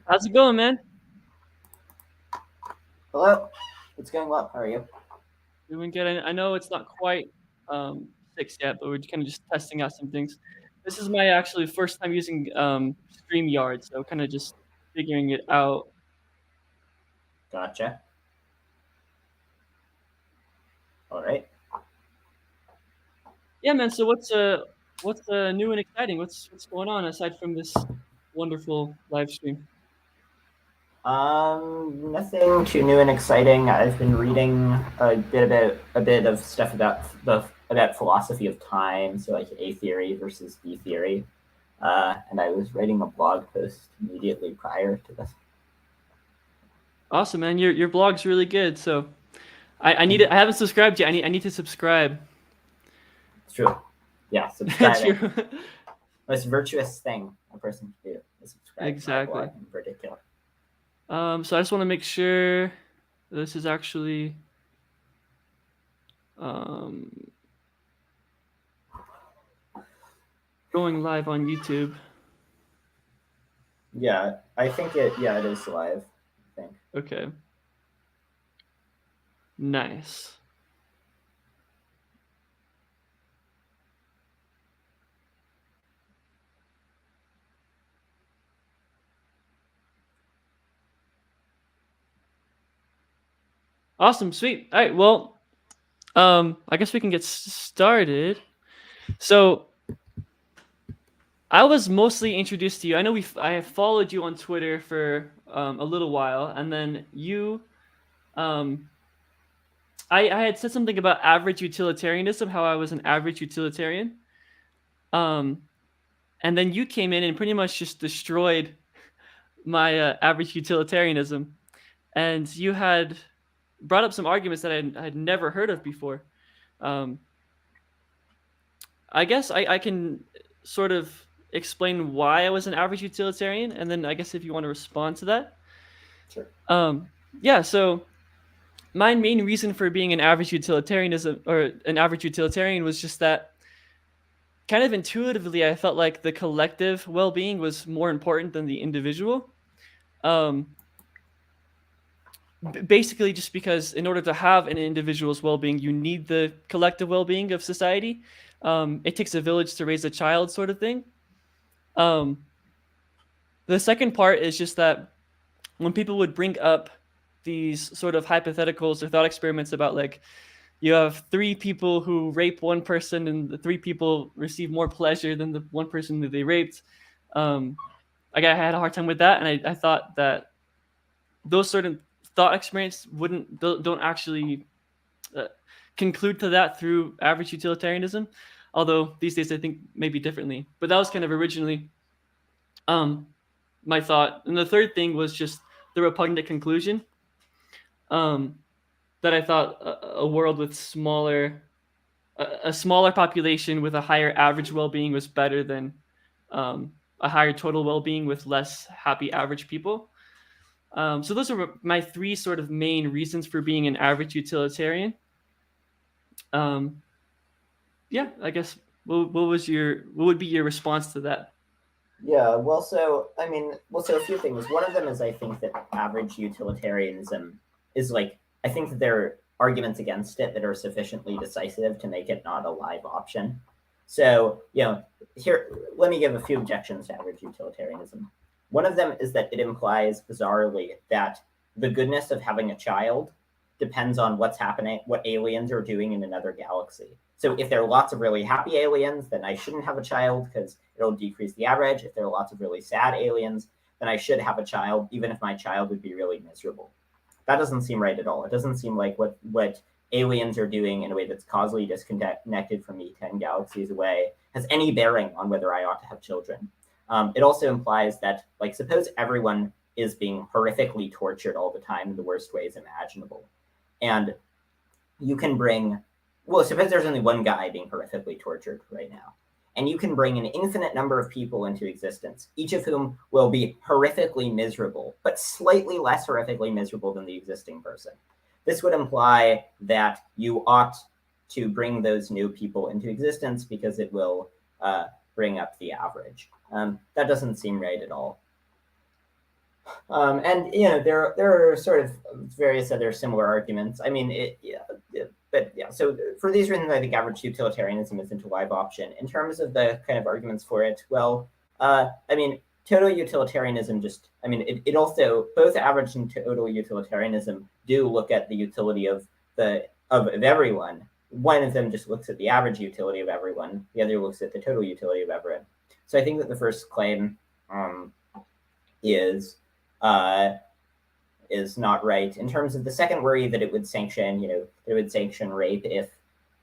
How's it going, man? Hello. It's going well. How are you? Doing good. I know it's not quite 6 yet, but we're kind of just testing out some things. This is my actually first time using StreamYard, so kind of just figuring it out. Gotcha. All right. Yeah, man. So what's new and exciting? What's going on aside from this wonderful live stream? Nothing too new and exciting. I've been reading a bit of stuff about philosophy of time, so like A theory versus B theory. And I was writing a blog post immediately prior to this. Awesome, man. Your blog's really good. So I need it. I haven't subscribed yet. I need to subscribe. It's true. Yeah, It's subscribing. your Most virtuous thing a person can do is subscribe to my exactly. blog in particular. So I just want to make sure this is actually um, going live on YouTube. Yeah, I think it. Yeah, it is live. I think. Okay, nice. Awesome, sweet. All right, well, I guess we can get started. So I was mostly introduced to you. I know I have followed you on Twitter for a little while, and then um, I had said something about average utilitarianism, how I was an average utilitarian. Um, and then you came in and pretty much just destroyed my average utilitarianism, and you had brought up some arguments that I'd never heard of before. Um, I guess I can sort of explain why I was an average utilitarian, and then I guess if you want to respond to that. Sure. Yeah, so my main reason for being an average utilitarianism or an average utilitarian was just that kind of intuitively I felt like the collective well-being was more important than the individual. Um, Basically just because in order to have an individual's well-being you need the collective well-being of society. It takes a village to raise a child, sort of thing. um, the second part is just that when people would bring up these sort of hypotheticals or thought experiments about, like, you have three people who rape one person and the three people receive more pleasure than the one person that they raped. um, I had a hard time with that, and I thought that those sort of thought experiments don't actually uh, conclude to that through average utilitarianism. Although these days I think maybe differently, but that was kind of originally um, my thought. And the third thing was just the repugnant conclusion, um, that I thought a world with a smaller population with a higher average well-being was better than a higher total well-being with less happy average people. So those are my three sort of main reasons for being an average utilitarian. Um, yeah, I guess what would be your response to that? Yeah, so a few things. One of them is I think that average utilitarianism is like I think that there are arguments against it that are sufficiently decisive to make it not a live option. So, here let me give a few objections to average utilitarianism. One of them is that it implies bizarrely that the goodness of having a child depends on what's happening, what aliens are doing in another galaxy. So if there are lots of really happy aliens, then I shouldn't have a child because it'll decrease the average. If there are lots of really sad aliens, then I should have a child, even if my child would be really miserable. That doesn't seem right at all. It doesn't seem like what aliens are doing in a way that's causally disconnected from me 10 galaxies away has any bearing on whether I ought to have children. It also implies that, like, suppose everyone is being horrifically tortured all the time in the worst ways imaginable. And you can bring, well, suppose there's only one guy being horrifically tortured right now, and you can bring an infinite number of people into existence, each of whom will be horrifically miserable, but slightly less horrifically miserable than the existing person. This would imply that you ought to bring those new people into existence because it will bring up the average. That doesn't seem right at all. And there are sort of various other similar arguments. I mean, but yeah. So for these reasons, I think average utilitarianism isn't a live option. In terms of the kind of arguments for it, well, I mean, total utilitarianism I mean, it also both average and total utilitarianism do look at the utility of everyone. One of them just looks at the average utility of everyone. The other looks at the total utility of everyone. So I think that the first claim is uh, is not right. In terms of the second worry that it would sanction, rape if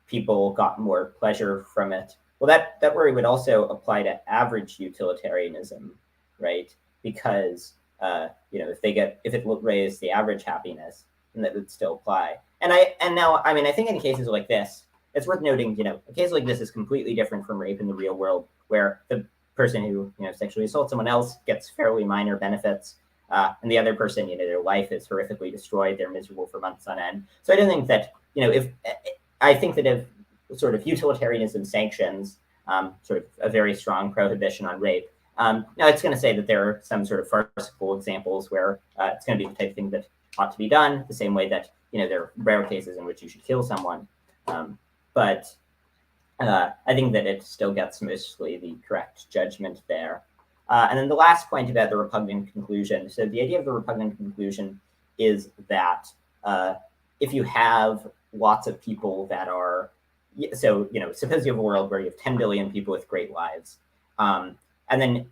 people got more pleasure from it. Well, that worry would also apply to average utilitarianism, right? Because if it raised the average happiness, then that would still apply. And now I mean I think in cases like this, it's worth noting, a case like this is completely different from rape in the real world, where the person who sexually assaults someone else gets fairly minor benefits, and the other person, their life is horrifically destroyed. They're miserable for months on end. So I don't think that, if sort of utilitarianism sanctions sort of a very strong prohibition on rape, now it's going to say that there are some sort of farcical examples where it's going to be the type of thing that ought to be done, the same way that, there are rare cases in which you should kill someone. But I think that it still gets mostly the correct judgment there. And then the last point about the repugnant conclusion. So the idea of the repugnant conclusion is that if you have lots of people that are, suppose you have a world where you have 10 billion people with great lives, and then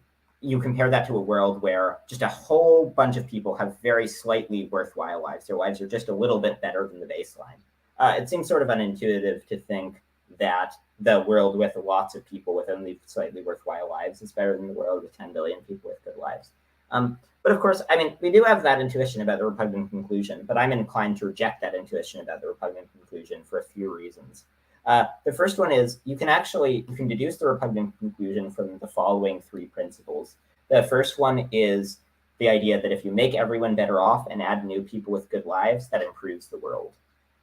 you compare that to a world where just a whole bunch of people have very slightly worthwhile lives. Their lives are just a little bit better than the baseline. It seems sort of unintuitive to think that the world with lots of people with only slightly worthwhile lives is better than the world with 10 billion people with good lives. But of course, I mean, we do have that intuition about the repugnant conclusion, but I'm inclined to reject that intuition about the repugnant conclusion for a few reasons. The first one is you can deduce the repugnant conclusion from the following three principles. The first one is the idea that if you make everyone better off and add new people with good lives, that improves the world.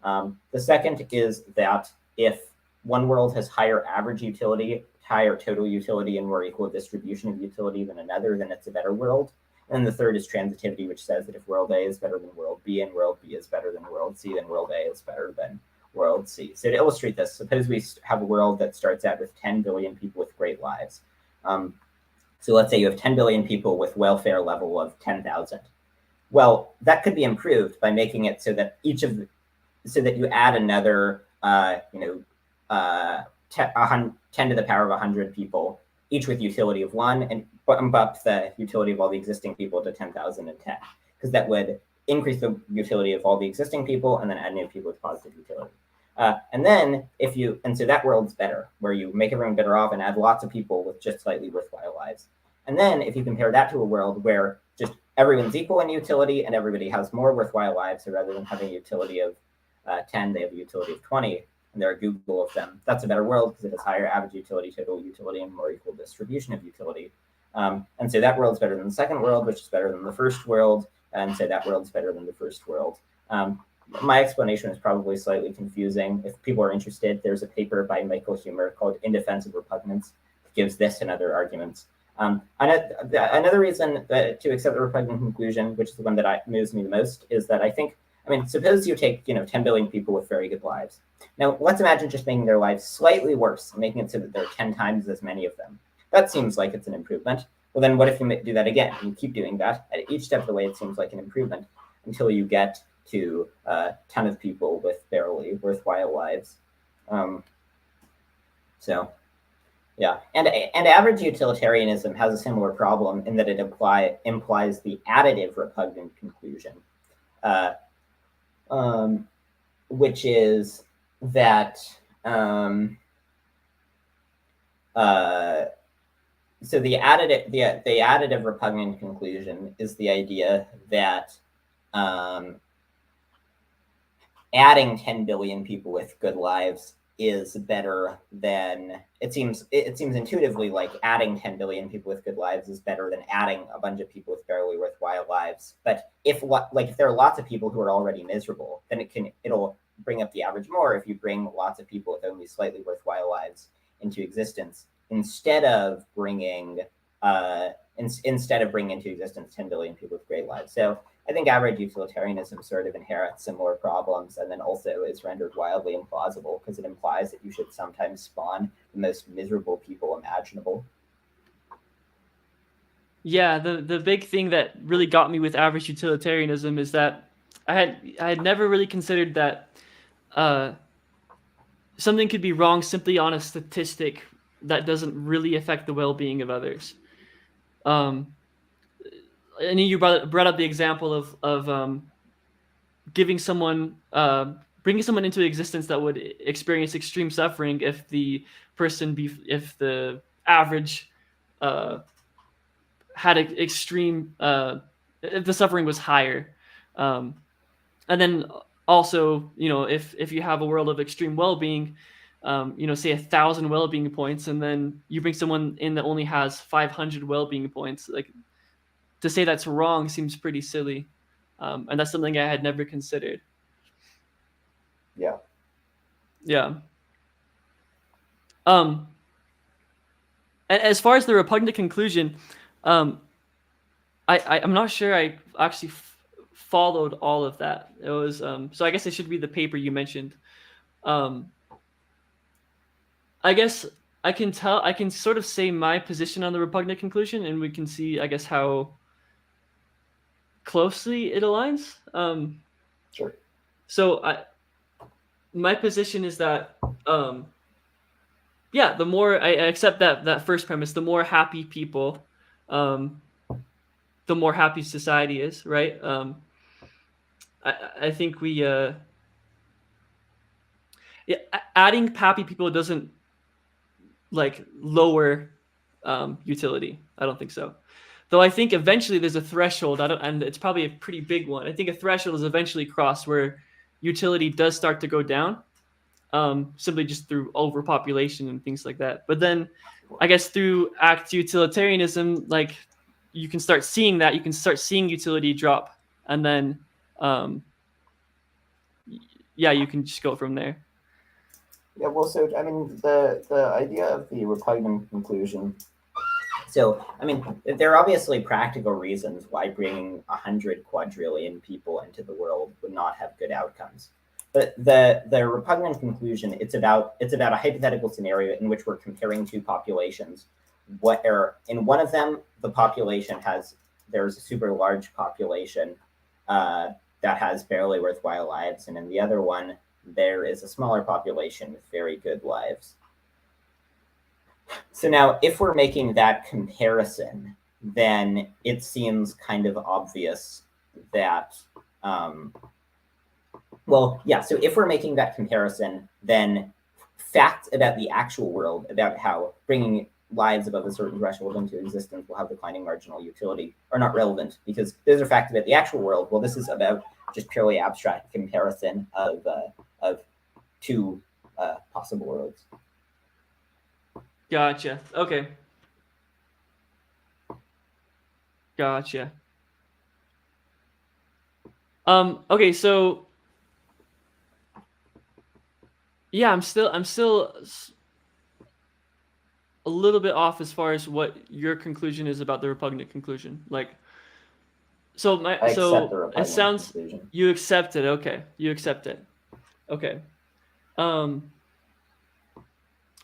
The second is that if one world has higher average utility, higher total utility, and more equal distribution of utility than another, then it's a better world. And the third is transitivity, which says that if world A is better than world B and world B is better than world C, then world A is better than world C. So to illustrate this, suppose we have a world that starts out with 10 billion people with great lives. So let's say you have 10 billion people with welfare level of 10,000. Well, that could be improved by making it so that so that you add another, 10 to the power of 100 people, each with utility of 1, and bump up the utility of all the existing people to 10,010, because that would increase the utility of all the existing people and then add new people with positive utility. And so that world's better, where you make everyone better off and add lots of people with just slightly worthwhile lives. And then if you compare that to a world where just everyone's equal in utility and everybody has more worthwhile lives, so rather than having a utility of 10, they have a utility of 20, and there are Google of them. That's a better world because it has higher average utility, total utility, and more equal distribution of utility. And so that world's better than the second world, which is better than the first world, and so that world's better than the first world. My explanation is probably slightly confusing. If people are interested, there's a paper by Michael Humer called In Defense of Repugnance that gives this and other arguments. Another reason to accept the repugnant conclusion, which is the one that moves me the most, is that suppose you take 10 billion people with very good lives. Now, let's imagine just making their lives slightly worse, making it so that there are 10 times as many of them. That seems like it's an improvement. Well, then what if you do that again? You keep doing that. At each step of the way, it seems like an improvement until you get to a ton of people with barely worthwhile lives. Yeah, and average utilitarianism has a similar problem in that it implies the additive repugnant conclusion, which is that so the additive repugnant conclusion is the idea that adding 10 billion people with good lives is better than it seems intuitively like adding 10 billion people with good lives is better than adding a bunch of people with barely worthwhile lives. But if there are lots of people who are already miserable, then it'll bring up the average more if you bring lots of people with only slightly worthwhile lives into existence, instead of bringing instead of bringing into existence 10 billion people with great lives. So I think average utilitarianism sort of inherits similar problems, and then also is rendered wildly implausible because it implies that you should sometimes spawn the most miserable people imaginable. Yeah, the big thing that really got me with average utilitarianism is that I had never really considered that something could be wrong simply on a statistic that doesn't really affect the well-being of others. And you brought up the example of giving someone bringing someone into existence that would experience extreme suffering if the if the average had extreme if the suffering was higher, and then also if you have a world of extreme well-being, say 1,000 well-being points, and then you bring someone in that only has 500 well-being points, like to say that's wrong seems pretty silly, and that's something I had never considered. Yeah. Yeah. As far as the repugnant conclusion, I'm not sure I actually followed all of that. It was so I guess it should be the paper you mentioned. I guess I can sort of say my position on the repugnant conclusion, and we can see, I guess, how closely it aligns. Sure. So my position is that yeah, the more I accept that first premise, the more happy people, the more happy society is, right? I think we yeah, adding happy people doesn't like lower utility. I don't think so. Though I think eventually there's a threshold, and it's probably a pretty big one. I think a threshold is eventually crossed where utility does start to go down, simply just through overpopulation and things like that. But then, I guess through act utilitarianism, like you can start seeing that, you can start seeing utility drop, and then, yeah, you can just go from there. Yeah, well, so I mean, the idea of the repugnant conclusion. So, I mean, there are obviously practical reasons why bringing 100 quadrillion people into the world would not have good outcomes. But the repugnant conclusion, it's about a hypothetical scenario in which we're comparing two populations. What are in one of them, the population there's a super large population that has barely worthwhile lives, and in the other one, there is a smaller population with very good lives. So now, if we're making that comparison, then it seems kind of obvious that, well, yeah, so if we're making that comparison, then facts about the actual world, about how bringing lives above a certain threshold into existence will have declining marginal utility, are not relevant, because those are facts about the actual world. Well, this is about just purely abstract comparison of two possible worlds. Gotcha. Okay. Gotcha. Okay, so yeah, I'm still a little bit off as far as what your conclusion is about the repugnant conclusion. Like, so I accept the it repugnant sounds conclusion. you accept it. Okay, you accept it. Okay.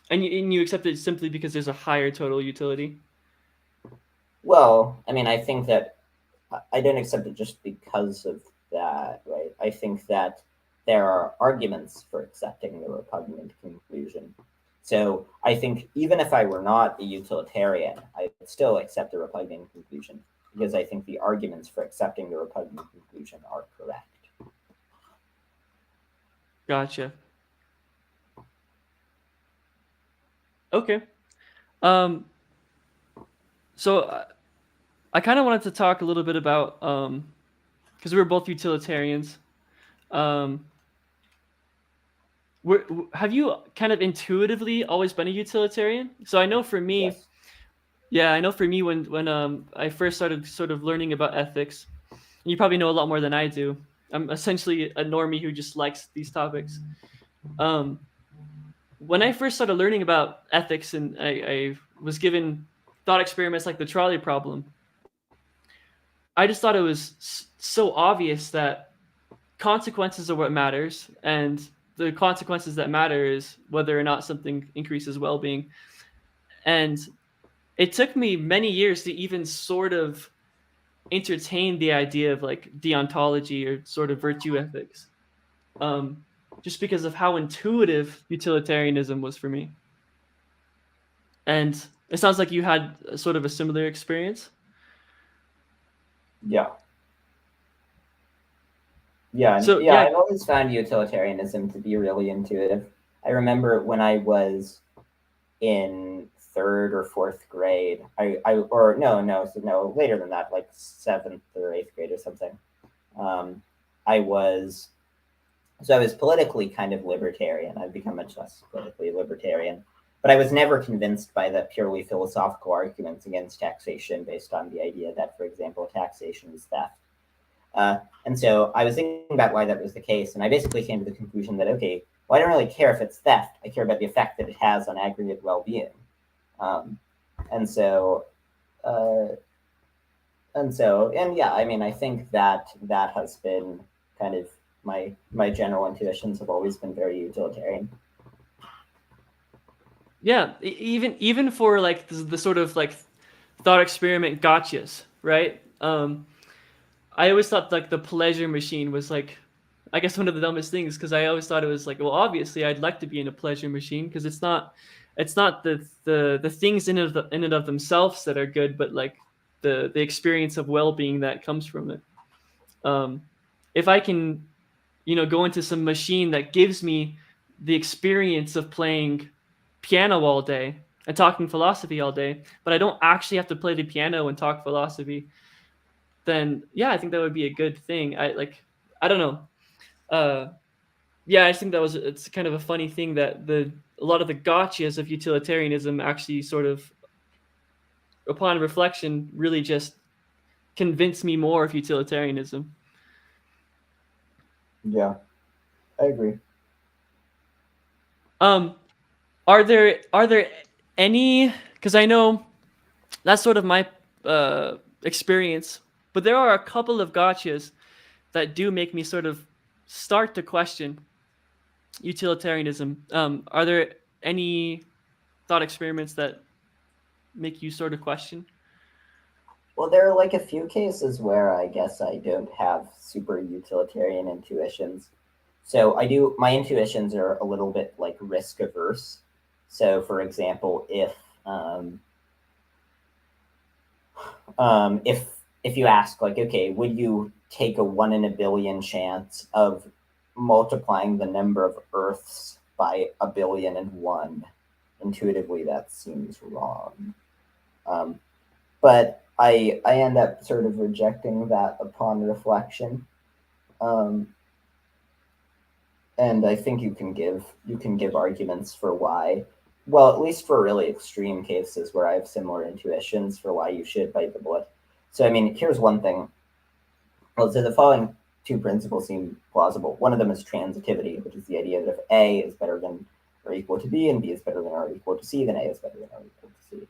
And you accept it simply because there's a higher total utility? Well, I mean, I think that I don't accept it just because of that, right? I think that there are arguments for accepting the repugnant conclusion. So I think even if I were not a utilitarian, I would still accept the repugnant conclusion because I think the arguments for accepting the repugnant conclusion are correct. Gotcha. Okay. So I kind of wanted to talk a little bit about because we were both utilitarians. Have you kind of intuitively always been a utilitarian? So I know for me, Yes. yeah, I know for me when I first started sort of learning about ethics, and you probably know a lot more than I do. I'm essentially a normie who just likes these topics. When I first started learning about ethics, and I was given thought experiments like the trolley problem, I just thought it was so obvious that consequences are what matters, and the consequences that matter is whether or not something increases well-being. And it took me many years to even sort of entertain the idea of like deontology or sort of virtue ethics, um, just because of how intuitive utilitarianism was for me. And it sounds like you had sort of a similar experience. Yeah. Yeah, So yeah, yeah, I've always found utilitarianism to be really intuitive. I remember when I was in third or fourth grade, or no, later than that, like seventh or eighth grade or something. Um, I was I was politically kind of libertarian. I've become much less politically libertarian, but I was never convinced by the purely philosophical arguments against taxation based on the idea that, for example, taxation is theft. And so I was thinking about why that was the case, and I basically came to the conclusion that, okay, well, I don't really care if it's theft. I care about the effect that it has on aggregate well-being. Um, and so, uh, and yeah, I mean, I think that that has been kind of my general intuitions have always been very utilitarian. yeah, even for like the sort of like thought experiment gotchas, right? I always thought like the pleasure machine was like, I guess one of the dumbest things, because I always thought it was like, well, obviously I'd like to be in a pleasure machine because it's not the things in and of themselves that are good, but like the experience of well being that comes from it. Um, if I can, go into some machine that gives me the experience of playing piano all day and talking philosophy all day, but I don't actually have to play the piano and talk philosophy, then yeah, I think that would be a good thing. I don't know. Uh, yeah, I think it's kind of a funny thing that a lot of the gotchas of utilitarianism actually sort of, upon reflection, really just convince me more of utilitarianism. Yeah, I agree. Um, are there any? Because I know that's sort of my experience, but there are a couple of gotchas that do make me sort of start to question utilitarianism. Are there any thought experiments that make you sort of question? Well, there are like a few cases where I guess I don't have super utilitarian intuitions. So I do, my intuitions are a little bit like risk averse. So, for example, um, if you ask like, okay, would you take a 1 in a billion chance of multiplying the number of Earths by 1,000,000,001? Intuitively, that seems wrong. Um, but I end up sort of rejecting that upon reflection. Um, and I think you can give arguments for why. Well, at least for really extreme cases where I have similar intuitions for why you should bite the bullet. So I mean, here's one thing. Well, so the following two principles seem plausible. One of them is transitivity, which is the idea that if A is better than or equal to B and B is better than or equal to C, then A is better than or equal to C.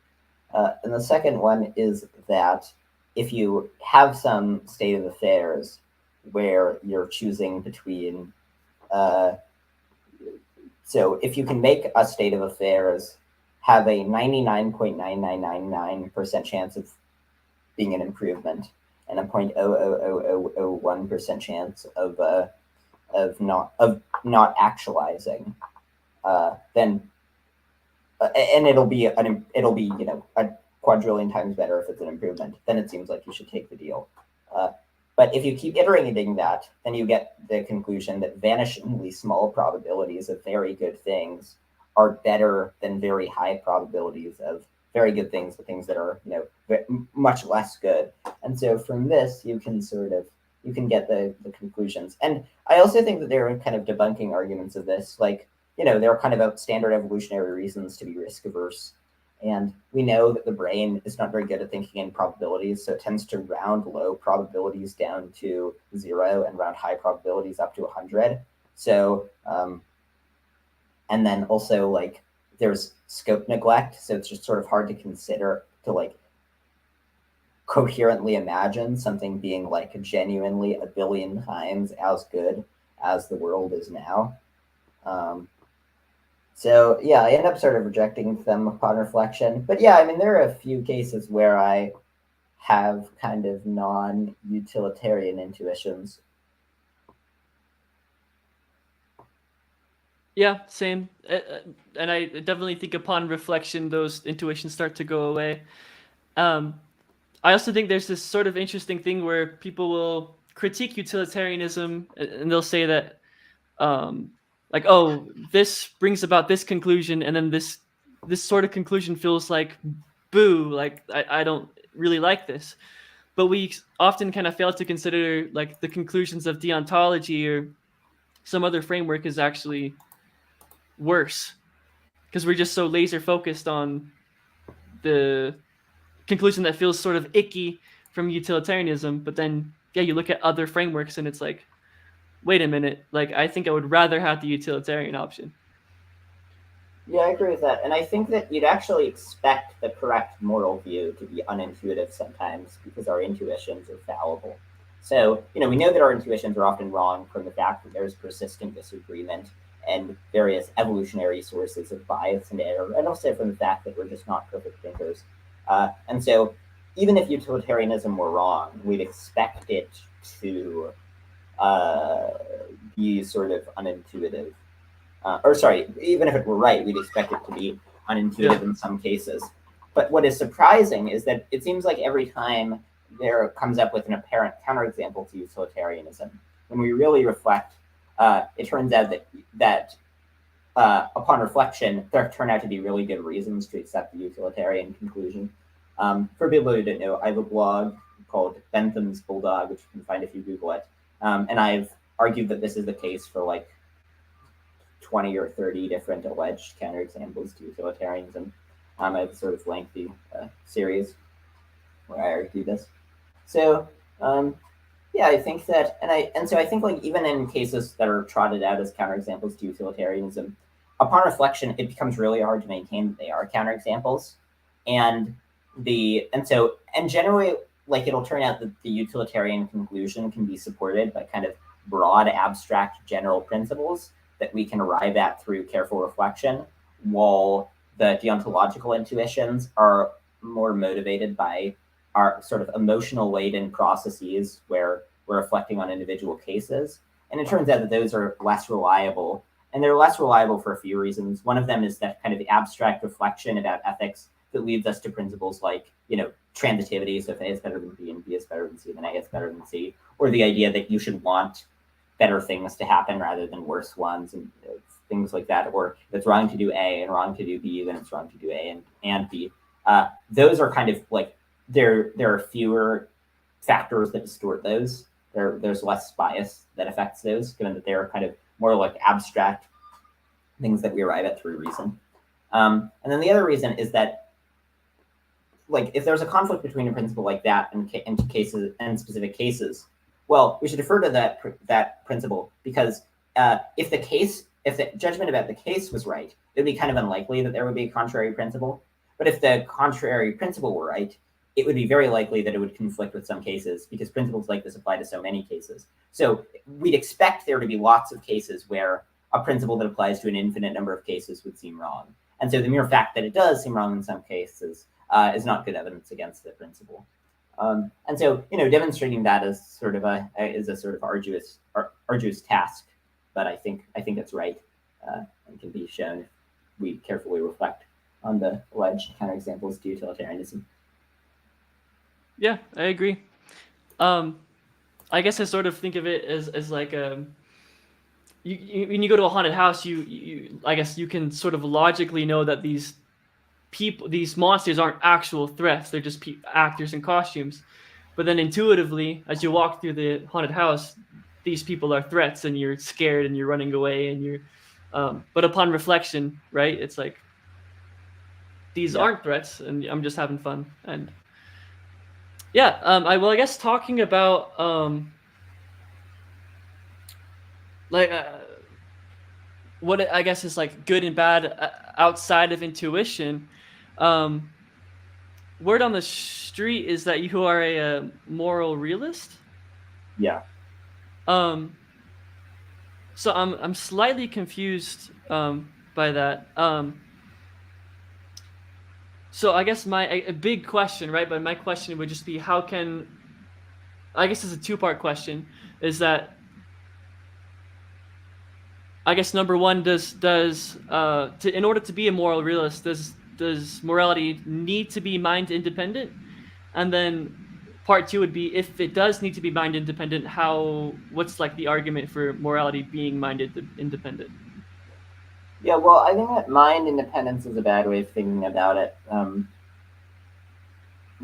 And the second one is that if you have some state of affairs where you're choosing between, uh, so if you can make a state of affairs have a 99.9999% chance of being an improvement and a 0.00001% chance of not actualizing, then and it'll be a quadrillion times better if it's an improvement. Then it seems like you should take the deal. Uh, but if you keep iterating that, then you get the conclusion that vanishingly small probabilities of very good things are better than very high probabilities of very good things, the things that are much less good. And so from this, you can get the conclusions. And I also think that there are kind of debunking arguments of this, like there are kind of standard evolutionary reasons to be risk averse. And we know that the brain is not very good at thinking in probabilities, so it tends to round low probabilities down to 0 and round high probabilities up to 100. So, and then also like there's scope neglect, so it's just sort of hard to to like coherently imagine something being like genuinely a billion times as good as the world is now. Um, so yeah, I end up sort of rejecting them upon reflection. But yeah, I mean, there are a few cases where I have kind of non-utilitarian intuitions. Yeah, same. And I definitely think upon reflection, those intuitions start to go away. Um, I also think there's this sort of interesting thing where people will critique utilitarianism and they'll say that, like, oh, this brings about this conclusion, and then this sort of conclusion feels like boo, like I don't really like this. But we often kind of fail to consider like the conclusions of deontology or some other framework is actually worse because we're just so laser focused on the conclusion that feels sort of icky from utilitarianism. But then, yeah, you look at other frameworks and it's like, wait a minute, like I think I would rather have the utilitarian option. Yeah, I agree with that. And I think that you'd actually expect the correct moral view to be unintuitive sometimes because our intuitions are fallible. So, we know that our intuitions are often wrong from the fact that there's persistent disagreement and various evolutionary sources of bias and error, and also from the fact that we're just not perfect thinkers. And so, even if utilitarianism were wrong, we'd expect it to uh, be sort of unintuitive. Or sorry, even if it were right, we'd expect it to be unintuitive in some cases. But what is surprising is that it seems like every time there comes up with an apparent counterexample to utilitarianism, when we really reflect, it turns out that upon reflection, there turn out to be really good reasons to accept the utilitarian conclusion. For people who don't know, I have a blog called Bentham's Bulldog, which you can find if you Google it. And I've argued that this is the case for like 20 or 30 different alleged counterexamples to utilitarianism. I have a sort of lengthy series where I argue this. So yeah, I think that, and so I think like even in cases that are trotted out as counterexamples to utilitarianism, upon reflection, it becomes really hard to maintain that they are counterexamples, and generally like it'll turn out that the utilitarian conclusion can be supported by kind of broad, abstract, general principles that we can arrive at through careful reflection, while the deontological intuitions are more motivated by our sort of emotional laden processes where we're reflecting on individual cases. And it turns out that those are less reliable. And they're less reliable for a few reasons. One of them is that kind of the abstract reflection about ethics that leads us to principles like, transitivity. So if A is better than B and B is better than C, then A is better than C. Or the idea that you should want better things to happen rather than worse ones, and things like that. Or if it's wrong to do A and wrong to do B, then it's wrong to do A and B. Those are kind of like, there are fewer factors that distort those. There's less bias that affects those, given that they're kind of more like abstract things that we arrive at through reason. And then the other reason is that, like, if there's a conflict between a principle like that and cases and specific cases, well, we should defer to that principle, because if the judgment about the case was right, it would be kind of unlikely that there would be a contrary principle. But if the contrary principle were right, it would be very likely that it would conflict with some cases, because principles like this apply to so many cases. So we'd expect there to be lots of cases where a principle that applies to an infinite number of cases would seem wrong. And so the mere fact that it does seem wrong in some cases is not good evidence against the principle. And so, demonstrating that is sort of a arduous task, but I think it's right and can be shown if we carefully reflect on the alleged counterexamples to utilitarianism. Yeah, I agree. I guess I sort of think of it as like when you go to a haunted house, you I guess you can sort of logically know that these monsters aren't actual threats; they're just actors in costumes. But then intuitively, as you walk through the haunted house, these people are threats, and you're scared and you're running away, and you're. But upon reflection, right, it's like these aren't threats, and I'm just having fun. And yeah, I guess talking about like what I guess is like good and bad outside of intuition. word on the street is that you are a moral realist. Yeah. Um, so I'm slightly confused by that. So I guess a big question, right? But my question would just be, how can, I guess it's a two-part question. Is that, I guess number one, in order to be a moral realist, does morality need to be mind independent? And then part two would be, if it does need to be mind independent, what's like the argument for morality being mind independent? Yeah, well, I think that mind independence is a bad way of thinking about it.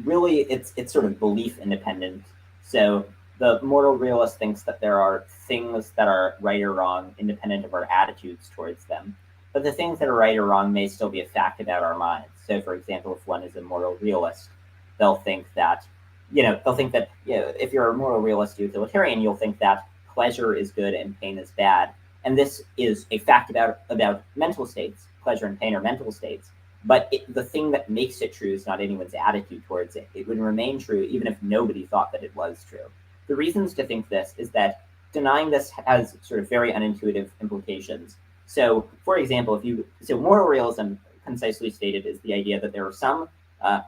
Really, it's sort of belief independent. So the moral realist thinks that there are things that are right or wrong, independent of our attitudes towards them. But the things that are right or wrong may still be a fact about our minds. So, for example, if one is a moral realist, they'll think that, if you're a moral realist utilitarian, you'll think that pleasure is good and pain is bad. And this is a fact about mental states. Pleasure and pain are mental states. But the thing that makes it true is not anyone's attitude towards it. It would remain true even if nobody thought that it was true. The reasons to think this is that denying this has sort of very unintuitive implications. So, for example, moral realism, concisely stated, is the idea that there are some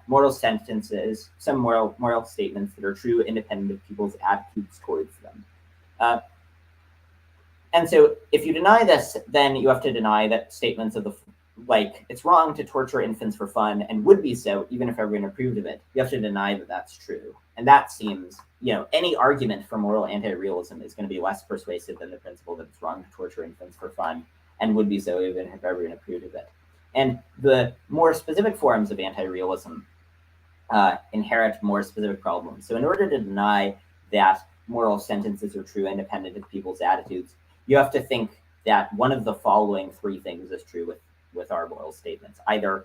moral sentences, some moral statements that are true independent of people's attitudes towards them. Uh, and so, if you deny this, then you have to deny that statements of like it's wrong to torture infants for fun and would be so even if everyone approved of it. You have to deny that that's true. And that seems, any argument for moral anti-realism is going to be less persuasive than the principle that it's wrong to torture infants for fun and would be so even if everyone approved of it. And the more specific forms of anti-realism inherit more specific problems. So in order to deny that moral sentences are true independent of people's attitudes, you have to think that one of the following three things is true with our moral statements. Either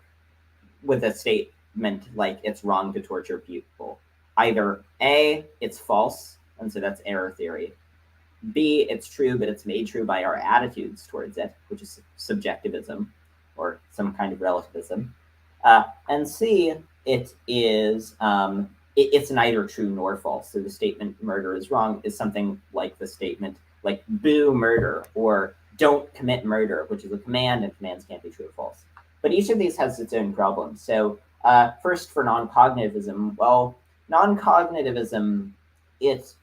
with a statement like it's wrong to torture people, either A, it's false, and so that's error theory. B, it's true, but it's made true by our attitudes towards it, which is subjectivism or some kind of relativism. And C, it's neither true nor false. So the statement murder is wrong is something like the statement like boo murder or don't commit murder, which is a command, and commands can't be true or false. But each of these has its own problems. So first, for non-cognitivism, well, non-cognitivism, it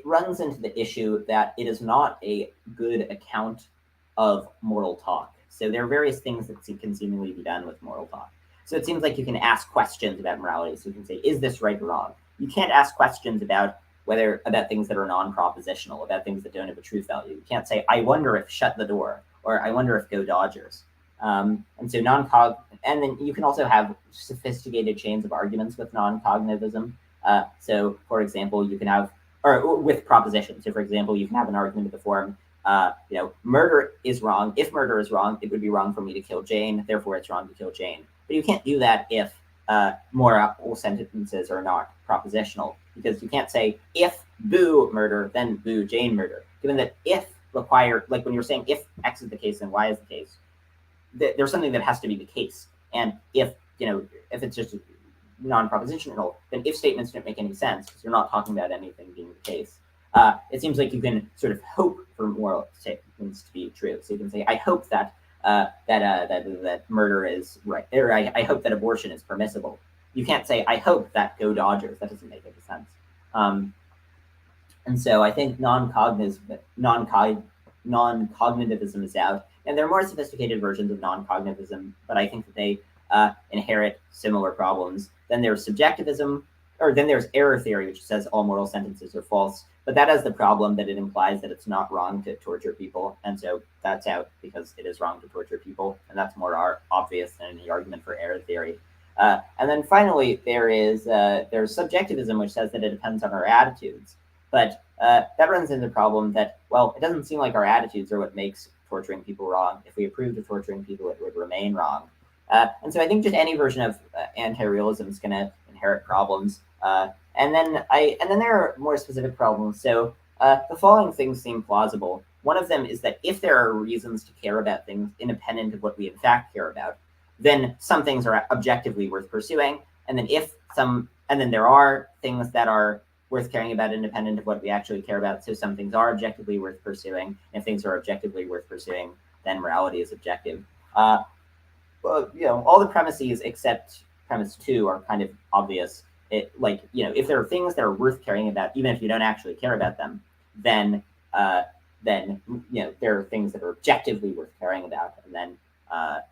runs into the issue that it is not a good account of moral talk. So there are various things that can seemingly be done with moral talk. So it seems like you can ask questions about morality. So you can say, is this right or wrong? You can't ask questions about things that are non-propositional, about things that don't have a truth value. You can't say, I wonder if shut the door, or I wonder if go Dodgers. And so and then you can also have sophisticated chains of arguments with non-cognitivism. So, for example, you can have, or with propositions. So, for example, you can have an argument of the form, murder is wrong. If murder is wrong, it would be wrong for me to kill Jane. Therefore, it's wrong to kill Jane. But you can't do that if moral sentences are not propositional, because you can't say if boo murder, then boo Jane murder. Given that if require, like when you're saying if X is the case and Y is the case, there's something that has to be the case. And if it's just non-propositional, then if statements don't make any sense because you're not talking about anything being the case. It seems like you can sort of hope for moral statements to be true. So you can say, I hope that that murder is right, or I hope that abortion is permissible. You can't say, I hope that go Dodgers. That doesn't make any sense. And so I think non-cognitivism is out. And there are more sophisticated versions of non-cognitivism, but I think that they inherit similar problems. Then there's subjectivism, or then there's error theory, which says all moral sentences are false. But that has the problem that it implies that it's not wrong to torture people. And so that's out because it is wrong to torture people. And that's more obvious than any argument for error theory. And then finally, there's subjectivism, which says that it depends on our attitudes. But that runs into the problem that, well, it doesn't seem like our attitudes are what makes torturing people wrong. If we approved of torturing people, it would remain wrong. And so I think just any version of anti-realism is going to inherit problems. And then there are more specific problems. So the following things seem plausible. One of them is that if there are reasons to care about things independent of what we in fact care about, then some things are objectively worth pursuing. And then there are things that are worth caring about independent of what we actually care about. So some things are objectively worth pursuing. And if things are objectively worth pursuing, then morality is objective. Well, all the premises except premise 2 are kind of obvious. If there are things that are worth caring about, even if you don't actually care about them, then there are things that are objectively worth caring about, and then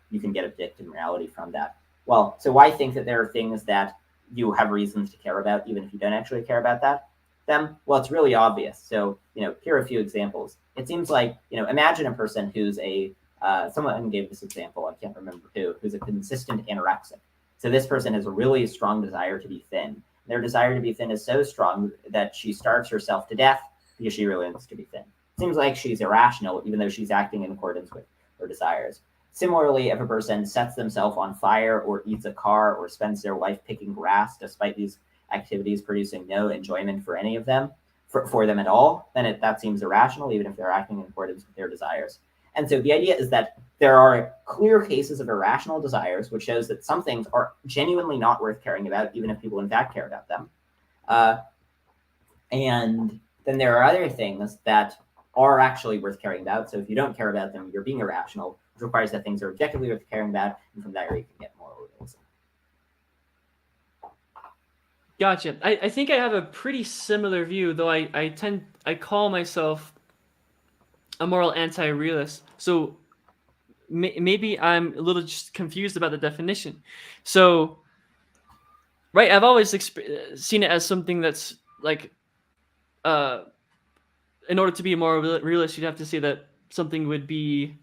you can get objective morality from that. Well, so why think that there are things that you have reasons to care about, even if you don't actually care about them? Well, it's really obvious. So, here are a few examples. It seems like, imagine a person who's someone gave this example, I can't remember who's a consistent anorexic. So this person has a really strong desire to be thin. Their desire to be thin is so strong that she starves herself to death because she really wants to be thin. Seems like she's irrational, even though she's acting in accordance with her desires. Similarly, if a person sets themselves on fire or eats a car or spends their life picking grass, despite these activities producing no enjoyment for any of them, for them at all, then that seems irrational, even if they're acting in accordance with their desires. And so the idea is that there are clear cases of irrational desires, which shows that some things are genuinely not worth caring about, even if people in fact care about them. And then there are other things that are actually worth caring about. So if you don't care about them, you're being irrational, which requires that things are objectively worth caring about, and from there you can get moral realism. Gotcha. I think I have a pretty similar view, though I call myself a moral anti-realist. So maybe I'm a little just confused about the definition. So, right, I've always seen it as something that's like, in order to be a moral realist, you'd have to say that something would be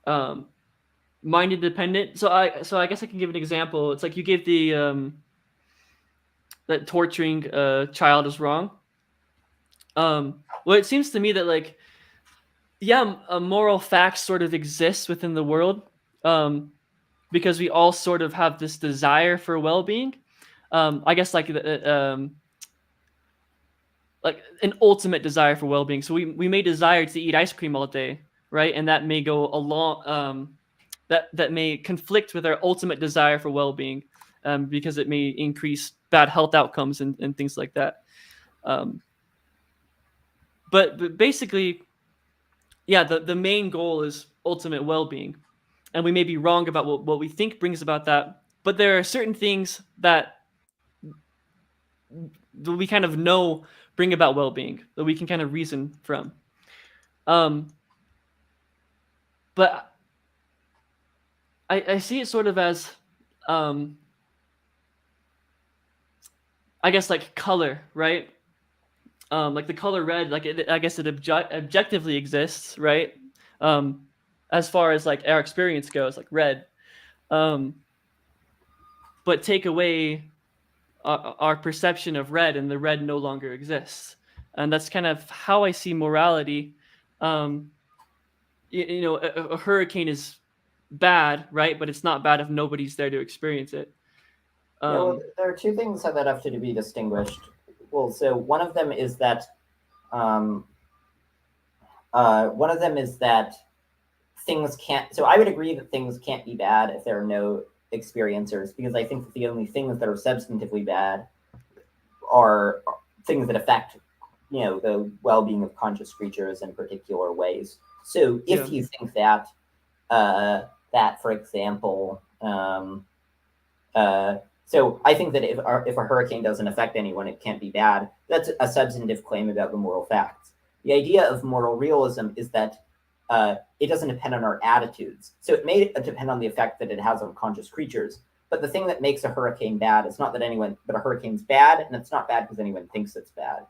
mind independent. So I guess I can give an example. It's like you gave the that torturing a child is wrong. Well, it seems to me that like, yeah, a moral fact sort of exists within the world, because we all sort of have this desire for well-being. I guess like an ultimate desire for well-being. So we may desire to eat ice cream all day, right? And that may go along, that may conflict with our ultimate desire for well-being, because it may increase bad health outcomes and things like that. But basically, yeah, the main goal is ultimate well-being, and we may be wrong about what we think brings about that. But there are certain things that we kind of know bring about well-being that we can kind of reason from. But I see it sort of as, I guess like color, right? Like the color red, like I guess it objectively exists, right? As far as like our experience goes, like red. But take away our perception of red, and the red no longer exists. And that's kind of how I see morality. A hurricane is bad, right? But it's not bad if nobody's there to experience it. Well, there are two things that have to be distinguished. Well, so one of them is that things can't. So I would agree that things can't be bad if there are no experiencers, because I think that the only things that are substantively bad are things that affect, the well-being of conscious creatures in particular ways. So if you think that, for example, so I think that if a hurricane doesn't affect anyone, it can't be bad. That's a substantive claim about the moral facts. The idea of moral realism is that it doesn't depend on our attitudes. So it may depend on the effect that it has on conscious creatures. But the thing that makes a hurricane bad is not that a hurricane's bad, and it's not bad because anyone thinks it's bad.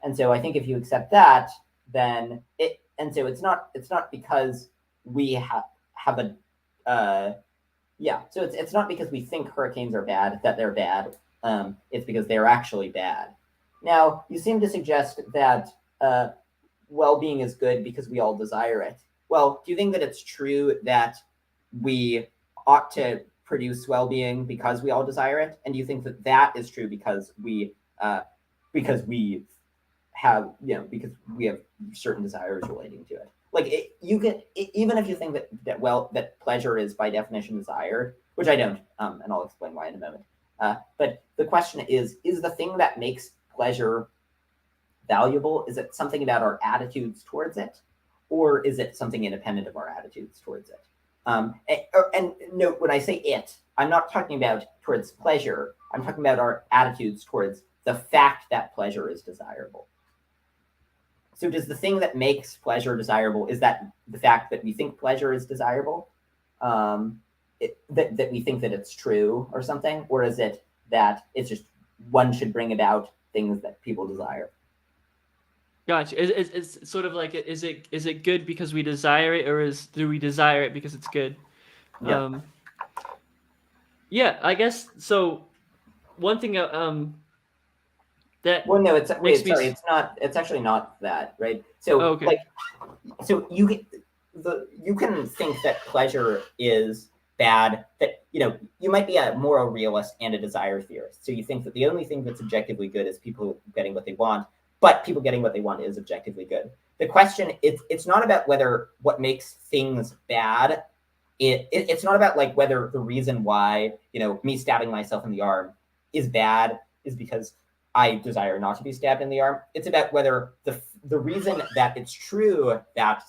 And so I think if you accept that, then it's not because we have a so it's not because we think hurricanes are bad that they're bad. It's because they're actually bad. Now, you seem to suggest that well-being is good because we all desire it. Well, do you think that it's true that we ought to produce well-being because we all desire it? And do you think that that is true because we have certain desires relating to it? you can, even if you think that pleasure is by definition desired, which I don't, and I'll explain why in a moment. But the question is the thing that makes pleasure valuable, is it something about our attitudes towards it, or is it something independent of our attitudes towards it? And note, when I say it, I'm not talking about towards pleasure. I'm talking about our attitudes towards the fact that pleasure is desirable. So does the thing that makes pleasure desirable, is that the fact that we think pleasure is desirable? That we think that it's true or something? Or is it that it's just one should bring about things that people desire? Gotcha. It's sort of like, is it good because we desire it, or do we desire it because it's good? Yeah. Yeah, I guess so. One thing that Well, no, it's makes wait, me sorry, it's not. It's actually not that, right? So, oh, okay. like, so you can think that pleasure is bad. That you might be a moral realist and a desire theorist. So you think that the only thing that's objectively good is people getting what they want, but people getting what they want is objectively good. The question, it's not about whether what makes things bad. It's not about like whether the reason why me stabbing myself in the arm is bad is because I desire not to be stabbed in the arm. It's about whether the reason that it's true that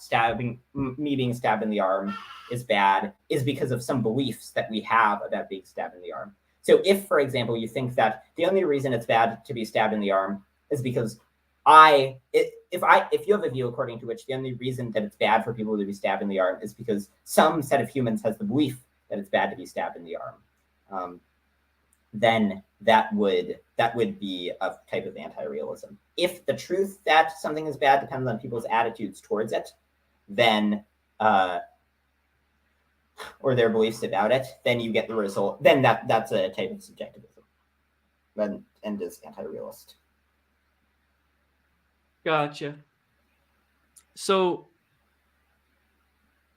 me being stabbed in the arm is bad is because of some beliefs that we have about being stabbed in the arm. So if, for example, you think that the only reason it's bad to be stabbed in the arm is because if you have a view according to which the only reason that it's bad for people to be stabbed in the arm is because some set of humans has the belief that it's bad to be stabbed in the arm, then that would be a type of anti-realism. If the truth that something is bad depends on people's attitudes towards it, then or their beliefs about it, then you get the result. Then that's a type of subjectivism, and is anti-realist. Gotcha. So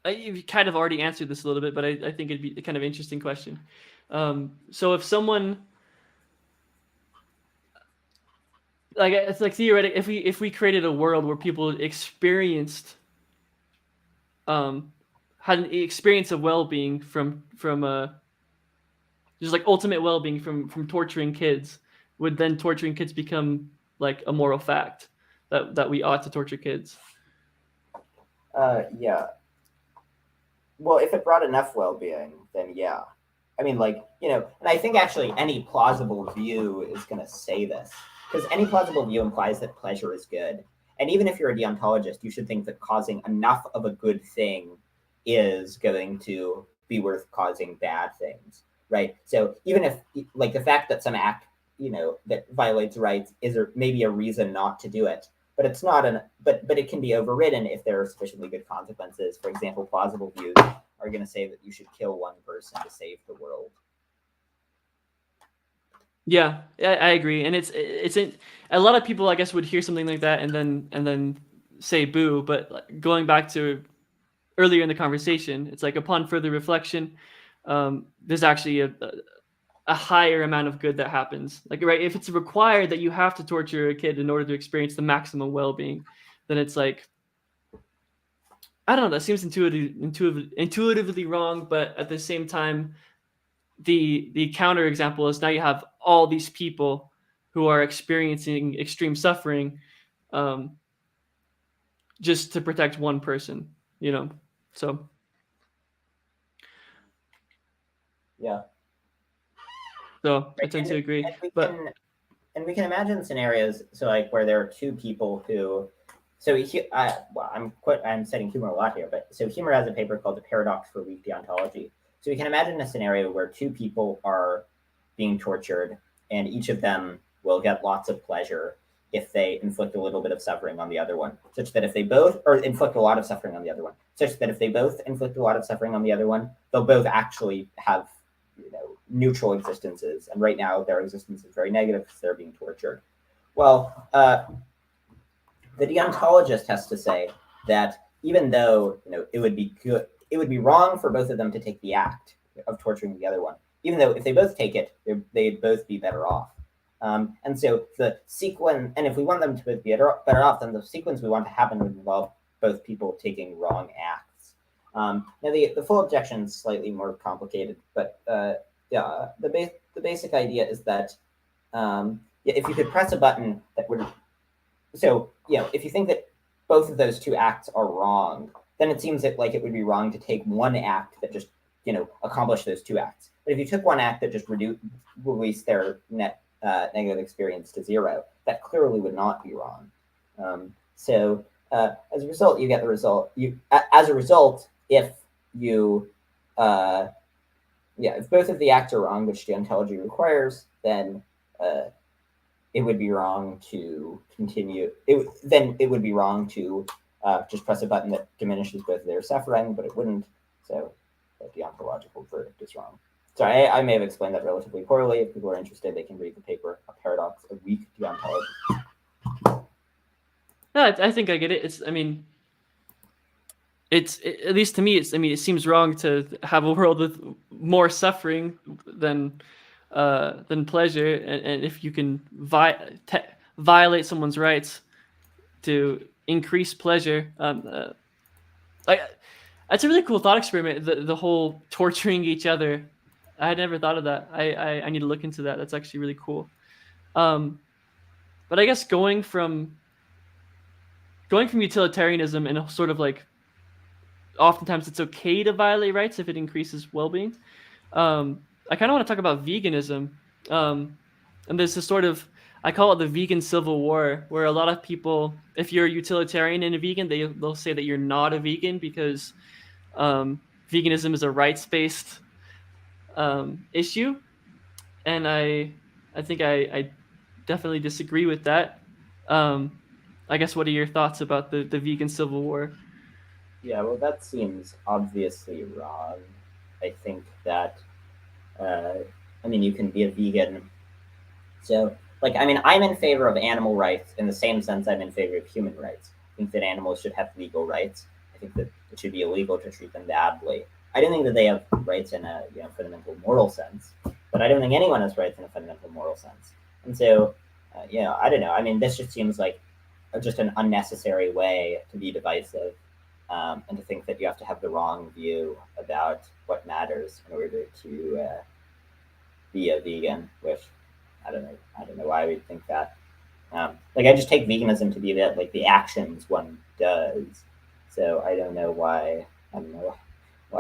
you've kind of already answered this a little bit, but I think it'd be a kind of interesting question. So if someone, like, it's like theoretically, if we created a world where people experienced had an experience of well-being from just like ultimate well-being from torturing kids, would then torturing kids become like a moral fact that we ought to torture kids? Yeah. Well, if it brought enough well-being, then yeah. I mean, and I think actually any plausible view is going to say this, because any plausible view implies that pleasure is good. And even if you're a deontologist, you should think that causing enough of a good thing is going to be worth causing bad things, right? So even if, like, the fact that some act, that violates rights is maybe a reason not to do it, but it's not but it can be overridden if there are sufficiently good consequences. For example, plausible views are going to say that you should kill one person to save the world. Yeah, I agree, and it's a lot of people, I guess, would hear something like that and then say boo. But going back to earlier in the conversation, it's like upon further reflection, there's actually a higher amount of good that happens. Like, right, if it's required that you have to torture a kid in order to experience the maximum well-being, then it's like, I don't know, that seems intuitively wrong, but at the same time, the counter example is now you have all these people who are experiencing extreme suffering, just to protect one person, so Yeah. So I tend to agree. And we can imagine scenarios, so like where there are two people who, well, I'm citing Humer a lot here, but so Humer has a paper called The Paradox for Weak Deontology. So we can imagine a scenario where two people are being tortured, and each of them will get lots of pleasure if they inflict a little bit of suffering on the other one, such that if they both, or inflict a lot of suffering on the other one, such that if they both inflict a lot of suffering on the other one, they'll both actually have neutral existences. And right now their existence is very negative because they're being tortured. Well, the deontologist has to say that even though it would be wrong for both of them to take the act of torturing the other one, even though if they both take it, they'd both be better off. And so the sequence, and if we want them to be better off, then the sequence we want to happen would involve both people taking wrong acts. Now, the full objection is slightly more complicated, but yeah, the basic idea is that yeah, if you could press a button that would, so if you think that both of those two acts are wrong, then it seems that like it would be wrong to take one act that just accomplish those two acts. But if you took one act that just released their net negative experience to zero, that clearly would not be wrong. So as a result, you get the result. As a result, if you if both of the acts are wrong, which deontology requires, then it would be wrong to continue. Then it would be wrong to just press a button that diminishes both of their suffering, but it wouldn't. So the deontological verdict is wrong. So I may have explained that relatively poorly. If people are interested, they can read the paper, A Paradox of Weak Deontology. No, I think I get it. At least to me, it seems wrong to have a world with more suffering than pleasure, and if you can violate someone's rights to increase pleasure, that's a really cool thought experiment. The whole torturing each other. I had never thought of that. I need to look into that. That's actually really cool. But I guess going from utilitarianism and sort of like, oftentimes it's okay to violate rights if it increases well-being. I kind of want to talk about veganism. And there's this sort of, I call it the vegan civil war, where a lot of people, if you're a utilitarian and a vegan, they'll say that you're not a vegan because veganism is a rights-based issue. And I think I definitely disagree with that. I guess, what are your thoughts about the vegan civil war? Yeah, well, that seems obviously wrong. I think that, you can be a vegan. So, I'm in favor of animal rights in the same sense I'm in favor of human rights. I think that animals should have legal rights. I think that it should be illegal to treat them badly. I don't think that they have rights in a fundamental moral sense, but I don't think anyone has rights in a fundamental moral sense. And so, I don't know. This just seems like just an unnecessary way to be divisive. And to think that you have to have the wrong view about what matters in order to be a vegan, which I don't know why we'd think that. I just take veganism to be that like the actions one does. So I don't know why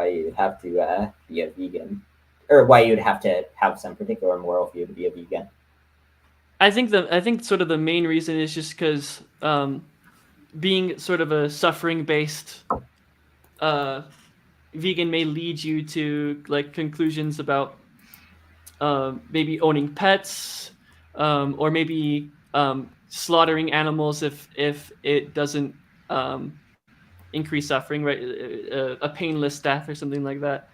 you'd have to be a vegan, or why you'd have to have some particular moral view to be a vegan. I think sort of the main reason is just because being sort of a suffering-based vegan may lead you to like conclusions about maybe owning pets, or maybe slaughtering animals if it doesn't increase suffering, right? A painless death or something like that.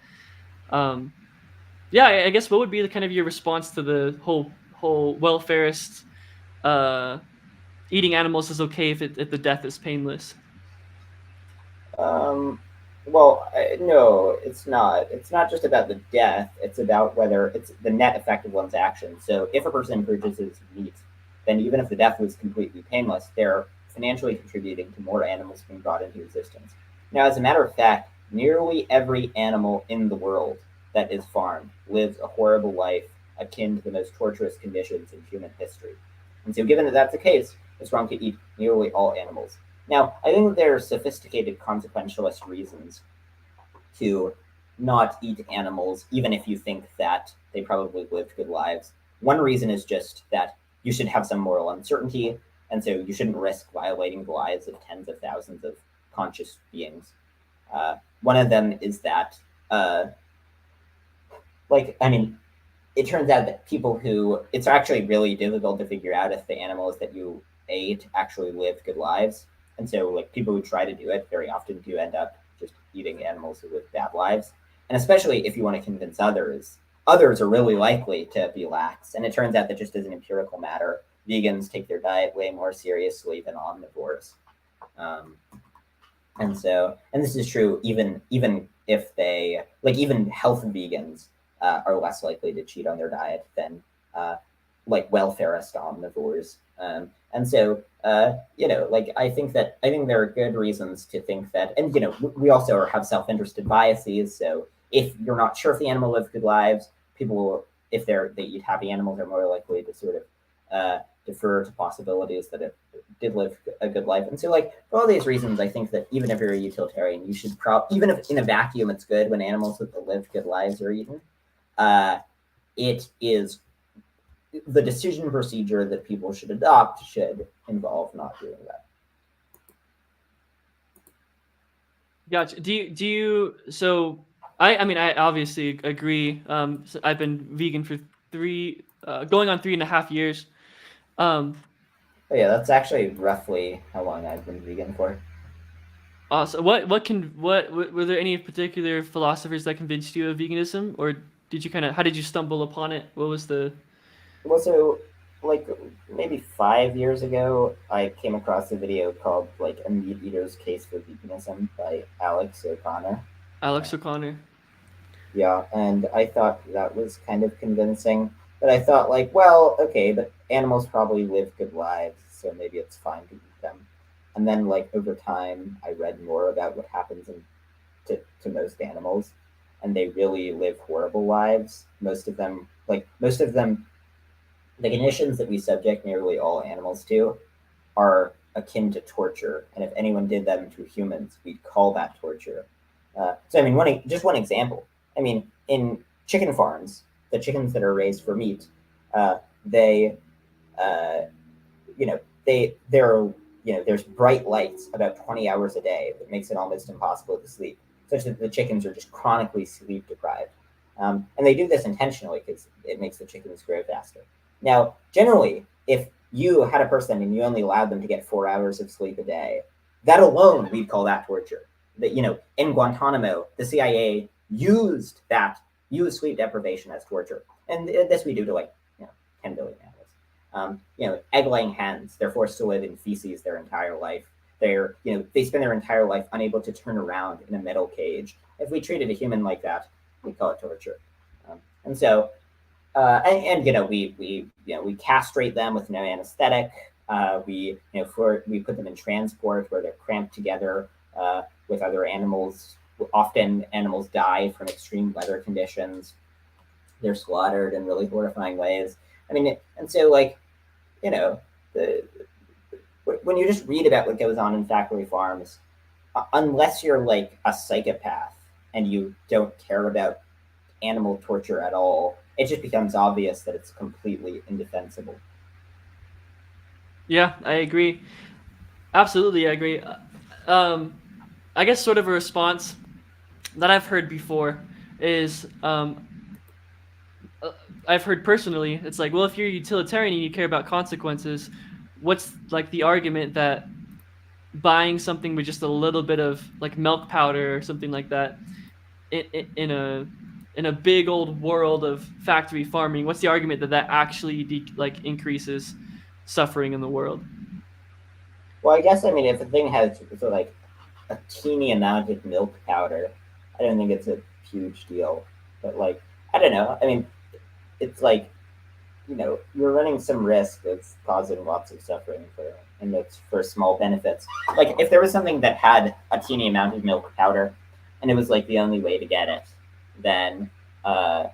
Yeah, I guess what would be the kind of your response to the whole welfarist eating animals is okay if the death is painless? Well, no, it's not. It's not just about the death. It's about whether it's the net effect of one's actions. So if a person purchases meat, then even if the death was completely painless, they're financially contributing to more animals being brought into existence. Now, as a matter of fact, nearly every animal in the world that is farmed lives a horrible life akin to the most torturous conditions in human history. And so, given that that's the case, it's wrong to eat nearly all animals. Now, I think there are sophisticated consequentialist reasons to not eat animals, even if you think that they probably lived good lives. One reason is just that you should have some moral uncertainty, and so you shouldn't risk violating the lives of tens of thousands of conscious beings. One of them is that, it turns out that it's actually really difficult to figure out if the animals that you ate actually lived good lives. And so, people who try to do it very often do end up just eating animals who live bad lives. And especially if you want to convince others are really likely to be lax. And it turns out that just as an empirical matter, vegans take their diet way more seriously than omnivores. And this is true even if they, even health vegans are less likely to cheat on their diet than like welfarist omnivores. And so, like I think there are good reasons to think that, and we also have self-interested biases. So if you're not sure if the animal lives good lives, people will, if they eat happy animals, are more likely to sort of defer to possibilities that it did live a good life. And so, like for all these reasons, I think that even if you're a utilitarian, you should even if in a vacuum it's good when animals that lived good lives are eaten. It is the decision procedure that people should adopt should involve not doing that. Gotcha. Do you so I mean I obviously agree. So I've been vegan for going on 3.5 years. Um, But yeah, that's actually roughly how long I've been vegan for. so what were there any particular philosophers that convinced you of veganism, or did you how did you stumble upon it? What was the Well, so like maybe 5 years ago, I came across a video called like "A Meat Eater's Case for Veganism" by Alex O'Connor. Alex O'Connor? Yeah, and I thought that was kind of convincing. But I thought, like, well, okay, but animals probably live good lives, so maybe it's fine to eat them. And then, like, over time, I read more about what happens to most animals, and they really live horrible lives. Most of them, the conditions that we subject nearly all animals to are akin to torture. And if anyone did them to humans, we'd call that torture. So, I mean, just one example. I mean, in chicken farms, the chickens that are raised for meat, they, uh, you know, there's bright lights about 20 hours a day that makes it almost impossible to sleep, such that the chickens are just chronically sleep deprived. And they do this intentionally because it makes the chickens grow faster. Now, generally, if you had a person and you only allowed them to get 4 hours of sleep a day, that alone we'd call that torture. That in Guantanamo, the CIA used sleep deprivation as torture, and this we do to 10 billion animals. Egg-laying hens, they're forced to live in feces their entire life. They spend their entire life unable to turn around in a metal cage. If we treated a human like that, we call it torture. And so, we castrate them with no anesthetic. We put them in transport where they're cramped together with other animals. Often animals die from extreme weather conditions. They're slaughtered in really horrifying ways. I mean, and so the when you just read about what goes on in factory farms, unless you're like a psychopath and you don't care about animal torture at all, it just becomes obvious that it's completely indefensible. Yeah, I agree. Absolutely, I agree. I guess sort of a response that I've heard before is I've heard personally, it's like, well, if you're a utilitarian and you care about consequences, what's like the argument that buying something with just a little bit of like milk powder or something like that in a big old world of factory farming, what's the argument that actually increases suffering in the world? Well, I guess, I mean, if a thing has sort of like a teeny amount of milk powder, I don't think it's a huge deal. But like, I don't know. I mean, it's like you're running some risk of causing lots of suffering and it's for small benefits. Like if there was something that had a teeny amount of milk powder, and it was like the only way to get it, then uh,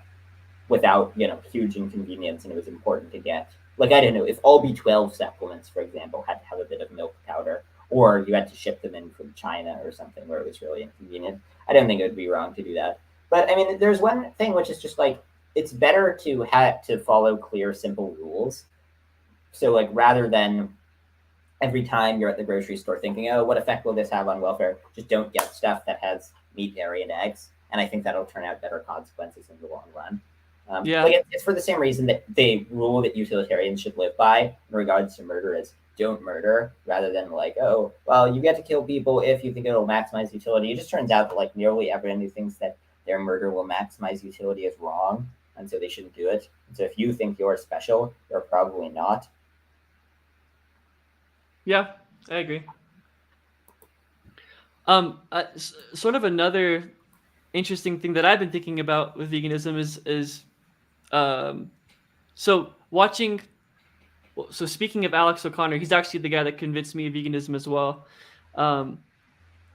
without huge inconvenience, and it was important to get. Like I don't know if all B12 supplements, for example, had to have a bit of milk powder, or you had to ship them in from China or something where it was really inconvenient. I don't think it would be wrong to do that. But I mean, there's one thing which is just like it's better to have to follow clear, simple rules. So like rather than every time you're at the grocery store thinking, oh, what effect will this have on welfare? Just don't get stuff that has meat, dairy, and eggs. And I think that'll turn out better consequences in the long run. Yeah. It's for the same reason that the rule that utilitarians should live by in regards to murder is don't murder, rather than like, oh, well, you get to kill people if you think it'll maximize utility. It just turns out that like nearly everyone who thinks that their murder will maximize utility is wrong, and so they shouldn't do it. And so if you think you're special, you're probably not. Yeah, I agree. Sort of another interesting thing that I've been thinking about with veganism is So watching. So speaking of Alex O'Connor, he's actually the guy that convinced me of veganism as well. Um,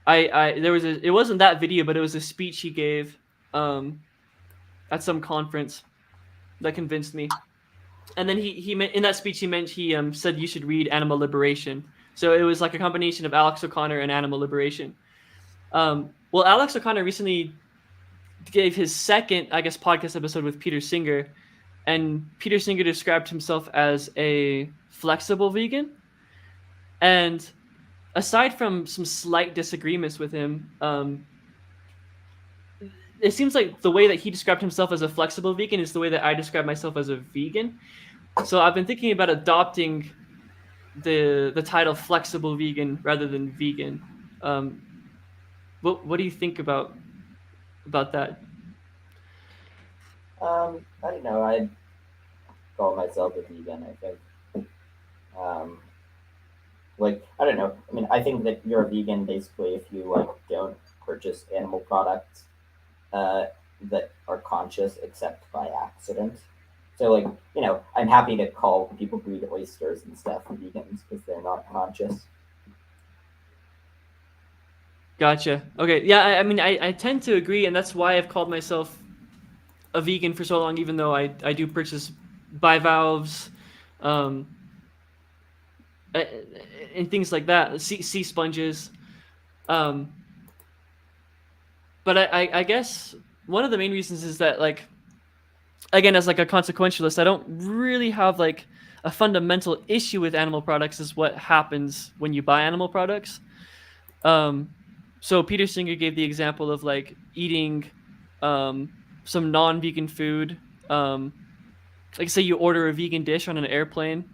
there was it wasn't that video, but it was a speech he gave um, at some conference that convinced me. And then he in that speech he said you should read Animal Liberation. So it was like a combination of Alex O'Connor and Animal Liberation. Well, Alex O'Connor recently gave his second, I guess, podcast episode with Peter Singer, and Peter Singer described himself as a flexible vegan. And aside from some slight disagreements with him, it seems like the way that he described himself as a flexible vegan is the way that I describe myself as a vegan. So I've been thinking about adopting the title flexible vegan rather than vegan. What do you think about that? I don't know. I'd call myself a vegan. I think. Um, like I don't know. I mean, I think that you're a vegan basically if you like don't purchase animal products uh, that are conscious except by accident. So like I'm happy to call people who eat oysters and stuff vegans because they're not conscious. Gotcha. Okay. Yeah. I mean, I tend to agree, and that's why I've called myself a vegan for so long, even though I do purchase bivalves, um, and things like that, sea sponges. Um, but I guess one of the main reasons is that, like, again, as like a consequentialist, I don't really have like a fundamental issue with animal products. Is what happens when you buy animal products. Um, so Peter Singer gave the example of like eating um, some non-vegan food. Like say you order a vegan dish on an airplane,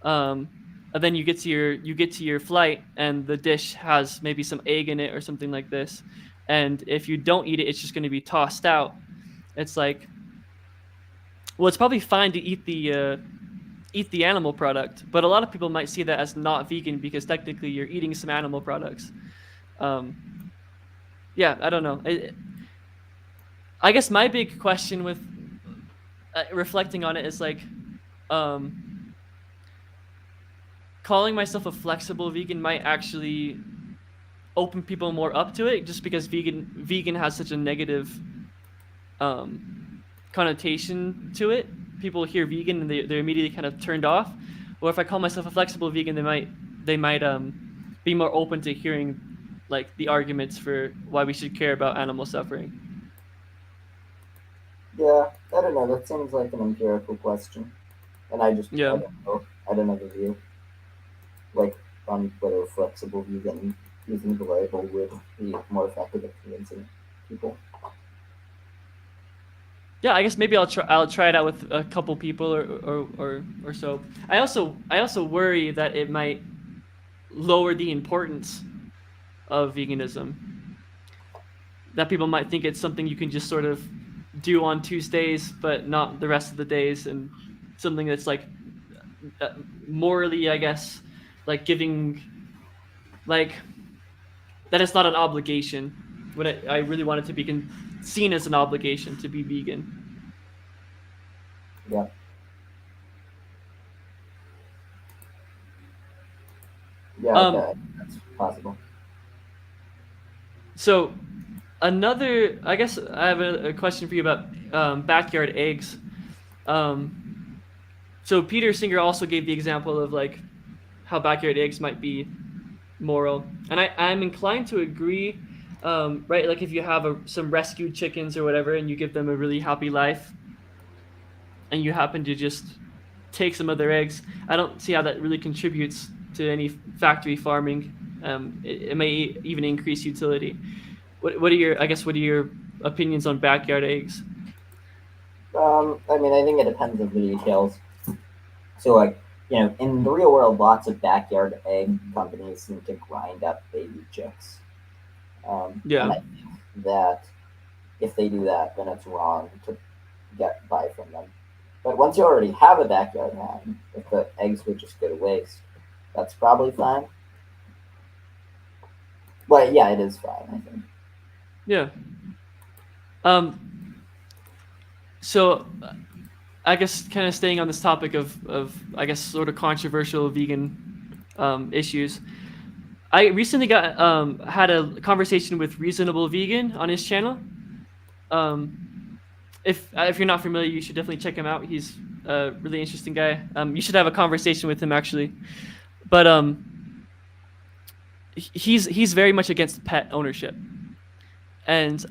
um, and then you get to your flight, and the dish has maybe some egg in it or something like this. And if you don't eat it, it's just going to be tossed out. It's like, well, it's probably fine to eat the animal product, but a lot of people might see that as not vegan because technically you're eating some animal products. Um, yeah, I don't know. I guess my big question with reflecting on it is like, um, calling myself a flexible vegan might actually open people more up to it, just because vegan has such a negative um, connotation to it. People hear vegan and they're immediately kind of turned off. Or if I call myself a flexible vegan, they might be more open to hearing like the arguments for why we should care about animal suffering. Yeah, I don't know. That seems like an empirical question, and I Yeah. don't know. I don't have a view like on whether flexible vegan using the label would be more effective at convincing people. Yeah, I guess maybe I'll try it out with a couple people or so. I also worry that it might lower the importance of veganism. That people might think it's something you can just sort of do on Tuesdays, but not the rest of the days, and something that's like uh, morally, I guess, like giving like that it's not an obligation. When I really want it to be seen as an obligation to be vegan. Yeah, yeah, Um, that's possible. so another, I guess I have a question for you about backyard eggs. Um, so Peter Singer also gave the example of like how backyard eggs might be moral, and I'm inclined to agree. Right, like if you have some rescued chickens or whatever, and you give them a really happy life, and you happen to just take some of their eggs, I don't see how that really contributes to any factory farming. It may even increase utility. What are your, I guess, what are your opinions on backyard eggs? I mean, I think it depends on the details. So, like, in the real world, lots of backyard egg companies seem to grind up baby chicks. And Yeah, I think that if they do that, then it's wrong to buy from them. But once you already have a backyard hen, if the eggs would just go to waste, that's probably fine. But yeah, it is fine, I think. yeah. Um, so I guess kind of staying on this topic of I guess sort of controversial vegan issues. I recently got had a conversation with Reasonable Vegan on his channel. Um, if you're not familiar, you should definitely check him out. He's a really interesting guy. You should have a conversation with him actually. But he's very much against pet ownership, and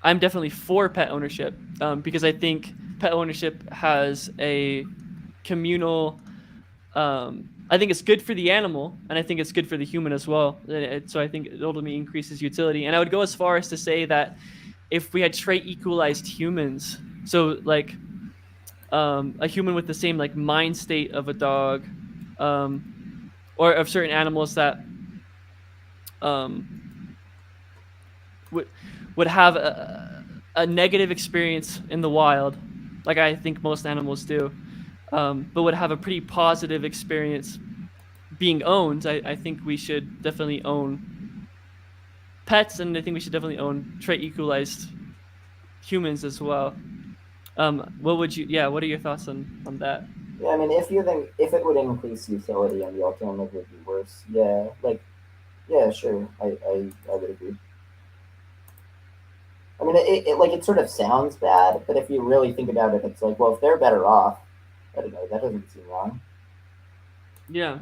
I'm definitely for pet ownership because I think pet ownership has a communal. I think it's good for the animal, and I think it's good for the human as well. So I think it ultimately increases utility. And I would go as far as to say that if we had trait equalized humans, so like a human with the same like mind state of a dog, um, or of certain animals that um, would would have a negative experience in the wild, like I think most animals do, but would have a pretty positive experience being owned. I think we should definitely own pets, and I think we should definitely own trait equalized humans as well. What would you? Yeah, what are your thoughts on that? Yeah, I mean, if you think if it would increase utility and the alternative would be worse, yeah, like, yeah, sure, I would agree. I mean, like it sort of sounds bad, but if you really think about it, it's like, well, if they're better off, I don't know, that doesn't seem wrong. Yeah.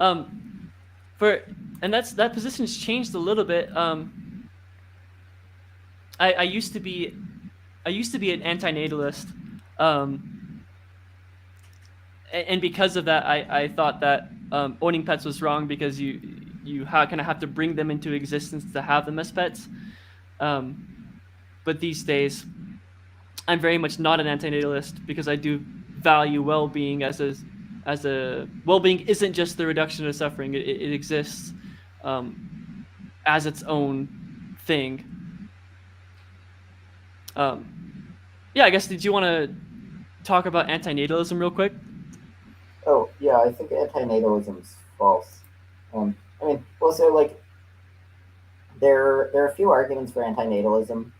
Um, for and that position's changed a little bit. I used to be an antinatalist, um, and because of that, I thought that owning pets was wrong because you kind of have to bring them into existence to have them as pets. Um, but these days, I'm very much not an antinatalist because I do value well-being as a well-being isn't just the reduction of suffering. It exists um, as its own thing. Um, yeah, I guess. Did you want to talk about antinatalism real quick? Oh, yeah, I think antinatalism's false. I mean, well, so like there are a few arguments for antinatalism.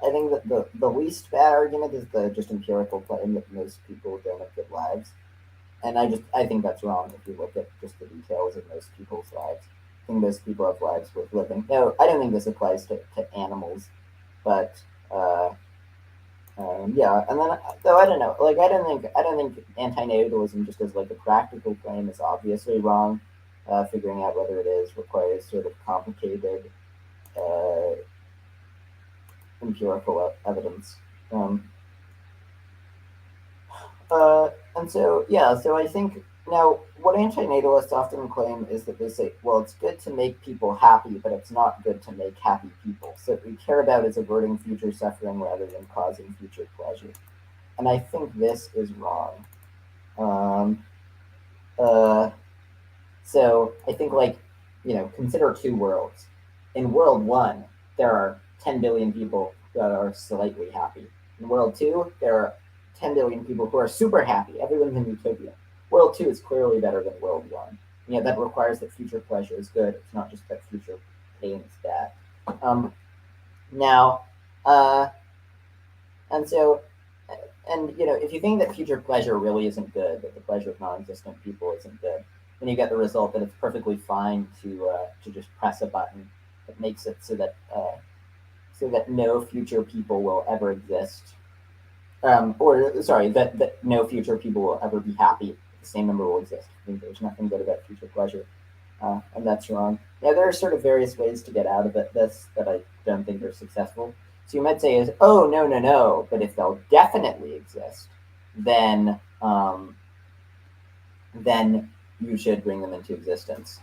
I think that the least bad argument is the just empirical claim that most people don't have good lives. And I think that's wrong if you look at just the details of most people's lives. I think most people have lives worth living. No, I don't think this applies to animals, but uh, yeah. And then though I don't know, like I don't think antinatalism just as like a practical claim is obviously wrong. Figuring out whether it is requires sort of complicated uh, empirical evidence. Um, and so, yeah, so I think now what antinatalists often claim is that they say, well, it's good to make people happy, but it's not good to make happy people. So what we care about is averting future suffering rather than causing future pleasure. And I think this is wrong. Um, uh, so I think, like, consider two worlds. In world one, there are 10 billion people that are slightly happy. In world two, there are 10 billion people who are super happy. Everyone's in utopia. World two is clearly better than world one. Yeah, that requires that future pleasure is good. It's not just that future pain is bad. Um, now, uh, and so, and if you think that future pleasure really isn't good, that the pleasure of non-existent people isn't good, then you get the result that it's perfectly fine to just press a button that makes it so that no future people will ever exist, or sorry, that no future people will ever be happy. The same number will exist. I think there's nothing good about future pleasure, and that's wrong. Now there are sort of various ways to get out of this that I don't think are successful. So you might say is, oh no no no, but if they'll definitely exist, then then you should bring them into existence.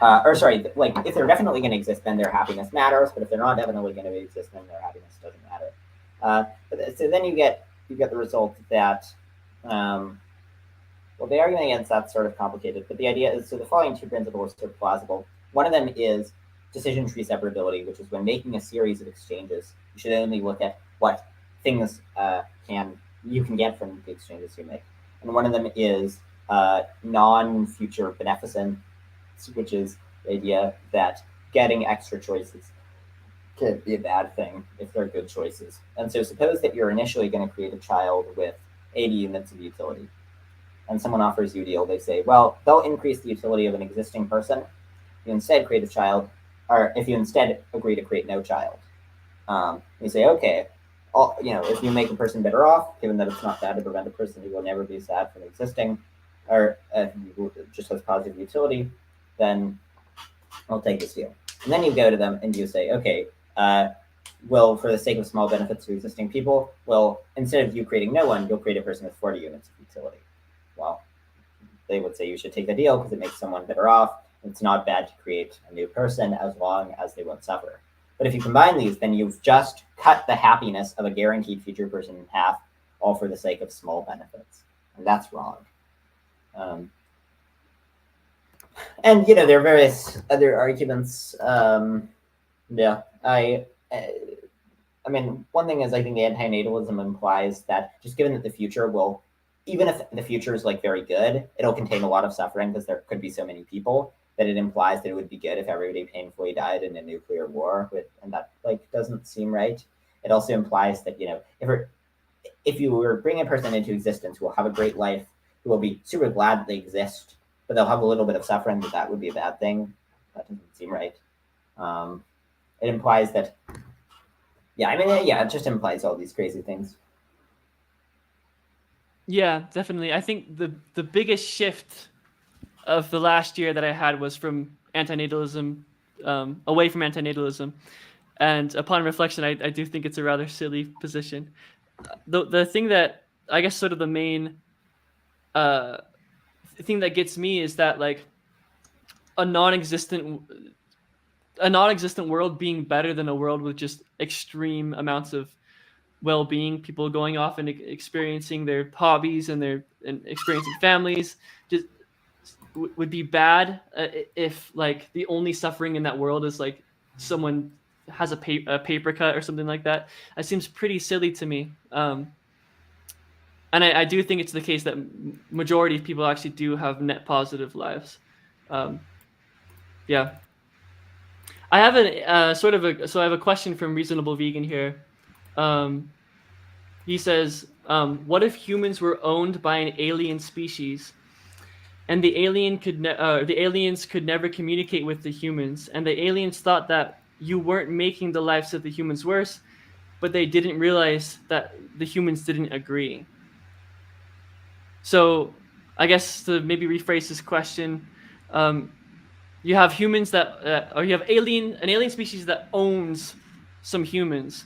Or sorry, like if they're definitely going to exist, then their happiness matters. But if they're not definitely going to exist, then their happiness doesn't matter. So then you get the result that well, the argument against that's sort of complicated, but the idea is so the following two principles are sort of plausible. One of them is decision tree separability, which is when making a series of exchanges, you should only look at what things you can get from the exchanges you make. And one of them is non-future beneficence, which is the idea that getting extra choices could be a bad thing if they're good choices. And so suppose that you're initially going to create a child with 80 units of utility, and someone offers you a deal. They say, well, they'll increase the utility of an existing person. You instead create a child, or if you instead agree to create no child, you say, okay, if you make a person better off, given that it's not bad to prevent a person who will never be sad from existing, or just has positive utility, then I'll take this deal. And then you go to them and you say, okay, well, for the sake of small benefits to existing people, well, instead of you creating no one, you'll create a person with 40 units of utility. Well, they would say you should take the deal because it makes someone better off. It's not bad to create a new person as long as they won't suffer. But if you combine these, then you've just cut the happiness of a guaranteed future person in half, all for the sake of small benefits. And that's wrong. And there are various other arguments. Yeah, I mean, one thing is I think antinatalism implies that just given that the future will, even if the future is like very good, it'll contain a lot of suffering because there could be so many people that it implies that it would be good if everybody painfully died in a nuclear war, and that like doesn't seem right. It also implies that if you were bringing a person into existence who will have a great life, who will be super glad that they exist, but they'll have a little bit of suffering, that would be a bad thing. That doesn't seem right. It implies that, it just implies all these crazy things. Yeah, definitely. I think the biggest shift of the last year that I had was from antinatalism, away from antinatalism, and upon reflection, I do think it's a rather silly position. The thing that I guess sort of the main thing that gets me is that like a non-existent world being better than a world with just extreme amounts of well-being, people going off and experiencing their hobbies and experiencing families, just would be bad if like the only suffering in that world is like someone has a paper cut or something like that. That seems pretty silly to me. And I do think it's the case that majority of people actually do have net positive lives. Yeah. I have I have a question from Reasonable Vegan here. He says, what if humans were owned by an alien species and the aliens could never communicate with the humans, and the aliens thought that you weren't making the lives of the humans worse, but they didn't realize that the humans didn't agree. So I guess to maybe rephrase this question, you have humans or you have an alien species that owns some humans,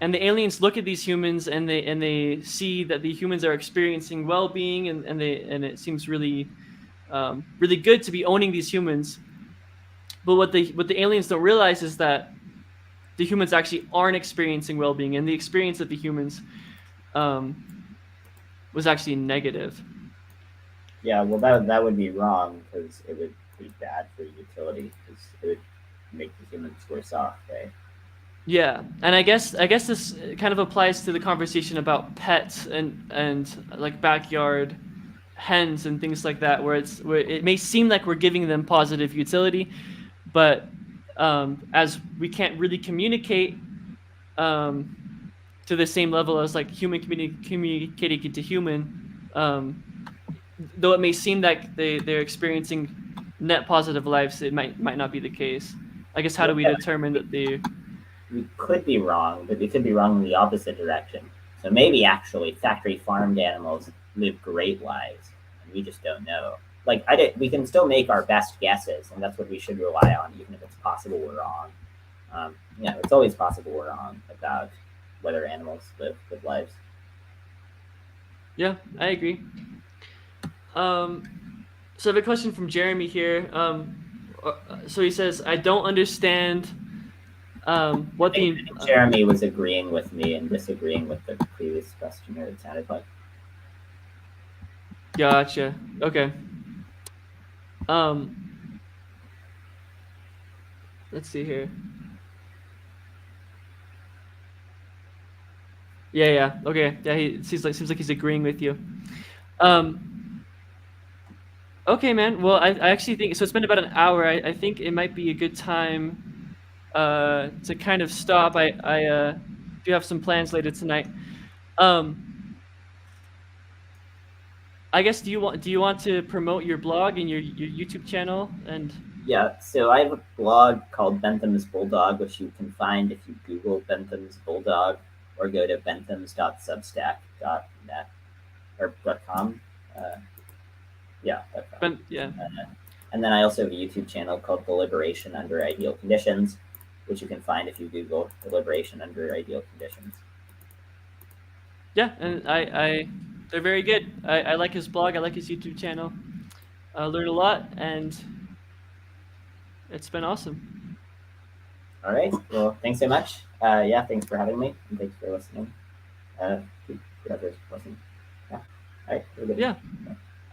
and the aliens look at these humans and they see that the humans are experiencing well-being, and it seems really really good to be owning these humans. But what the aliens don't realize is that the humans actually aren't experiencing well-being, and the experience of the humans was actually negative. Yeah, well, that would be wrong because it would be bad for utility because it would make the humans worse off, right? Yeah, and I guess this kind of applies to the conversation about pets and like backyard hens and things like that, where it may seem like we're giving them positive utility, but as we can't really communicate to the same level as like human communicating to human, though it may seem like they're experiencing net positive lives, it might not be the case. I guess how do we determine that they? We could be wrong, but we could be wrong in the opposite direction. So maybe actually factory farmed animals live great lives, and we just don't know. Like we can still make our best guesses, and that's what we should rely on, even if it's possible we're wrong. It's always possible we're wrong about whether animals live good lives. Yeah, I agree. So I have a question from Jeremy here. So he says, I don't understand what I think Jeremy was agreeing with me and disagreeing with the previous questioner, it sounded like. Gotcha. Okay. Let's see here. Yeah. Okay. Yeah, he seems like he's agreeing with you. Okay, man. Well, I actually think so. It's been about an hour. I think it might be a good time to kind of stop, I do have some plans later tonight. Um, I guess do you want to promote your blog and your YouTube channel? And Yeah, so I have a blog called Bentham's Bulldog, which you can find if you Google Bentham's Bulldog or go to benthams.substack.net or .com. Uh, yeah, .com. but yeah, And then I also have a YouTube channel called Deliberation Under Ideal Conditions, which you can find if you Google Deliberation Under Ideal Conditions. yeah, and I they're very good. I like his blog. I like his YouTube channel. I learned a lot, and it's been awesome. All right. Well, thanks so much. Yeah, thanks for having me, and thanks for listening. Whoever's listening. Yeah. All right. Yeah,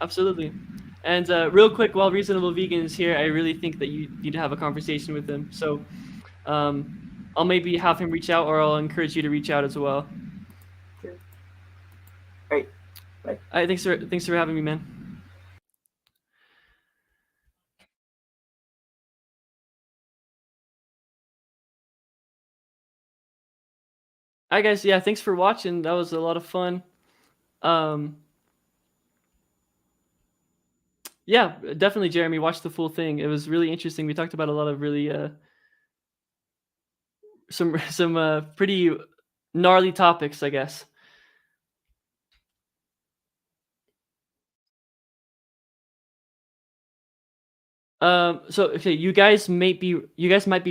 absolutely. And real quick, while Reasonable Vegan is here, I really think that you need to have a conversation with him. So I'll maybe have him reach out, or I'll encourage you to reach out as well. Sure. All right. Bye. All right, thanks for having me, man. Hi guys, yeah, thanks for watching. That was a lot of fun. Yeah, definitely, Jeremy. Watch the full thing. It was really interesting. We talked about a lot of really some pretty gnarly topics, I guess. So okay, you guys might be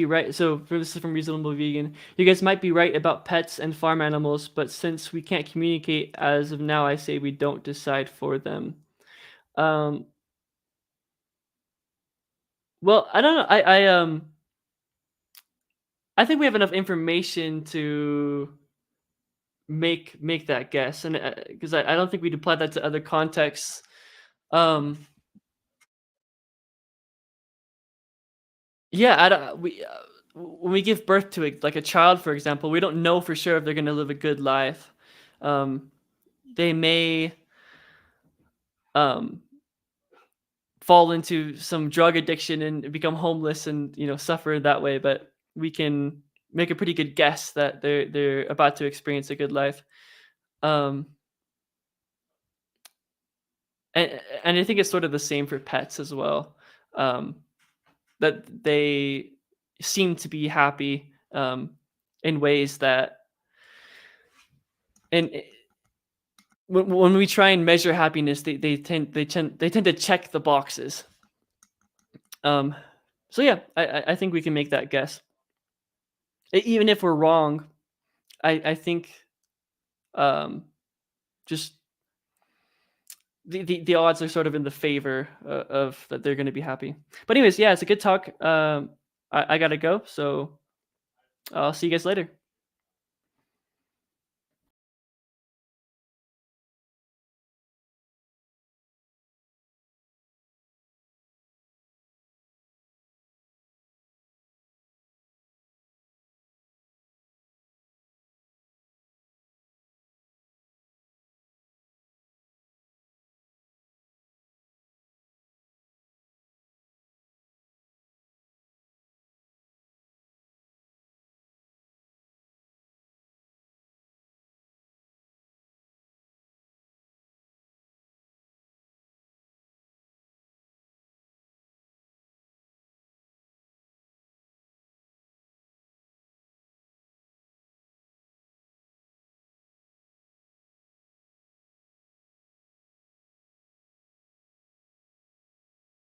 right. So this is from Reasonable Vegan. You guys might be right about pets and farm animals, but since we can't communicate as of now, I say we don't decide for them. Well, I don't know. I think we have enough information to make that guess, and because I don't think we'd apply that to other contexts. Um, yeah, I don't, we when we give birth to like a child, for example, we don't know for sure if they're going to live a good life. Um, they may um, fall into some drug addiction and become homeless and suffer that way, but we can make a pretty good guess that they're about to experience a good life. Um, and I think it's sort of the same for pets as well. That they seem to be happy in ways that, and when we try and measure happiness, they tend to check the boxes. So yeah, I think we can make that guess. Even if we're wrong, I think just the odds are sort of in the favor of that they're going to be happy. But anyways, yeah, it's a good talk. I gotta go, so I'll see you guys later.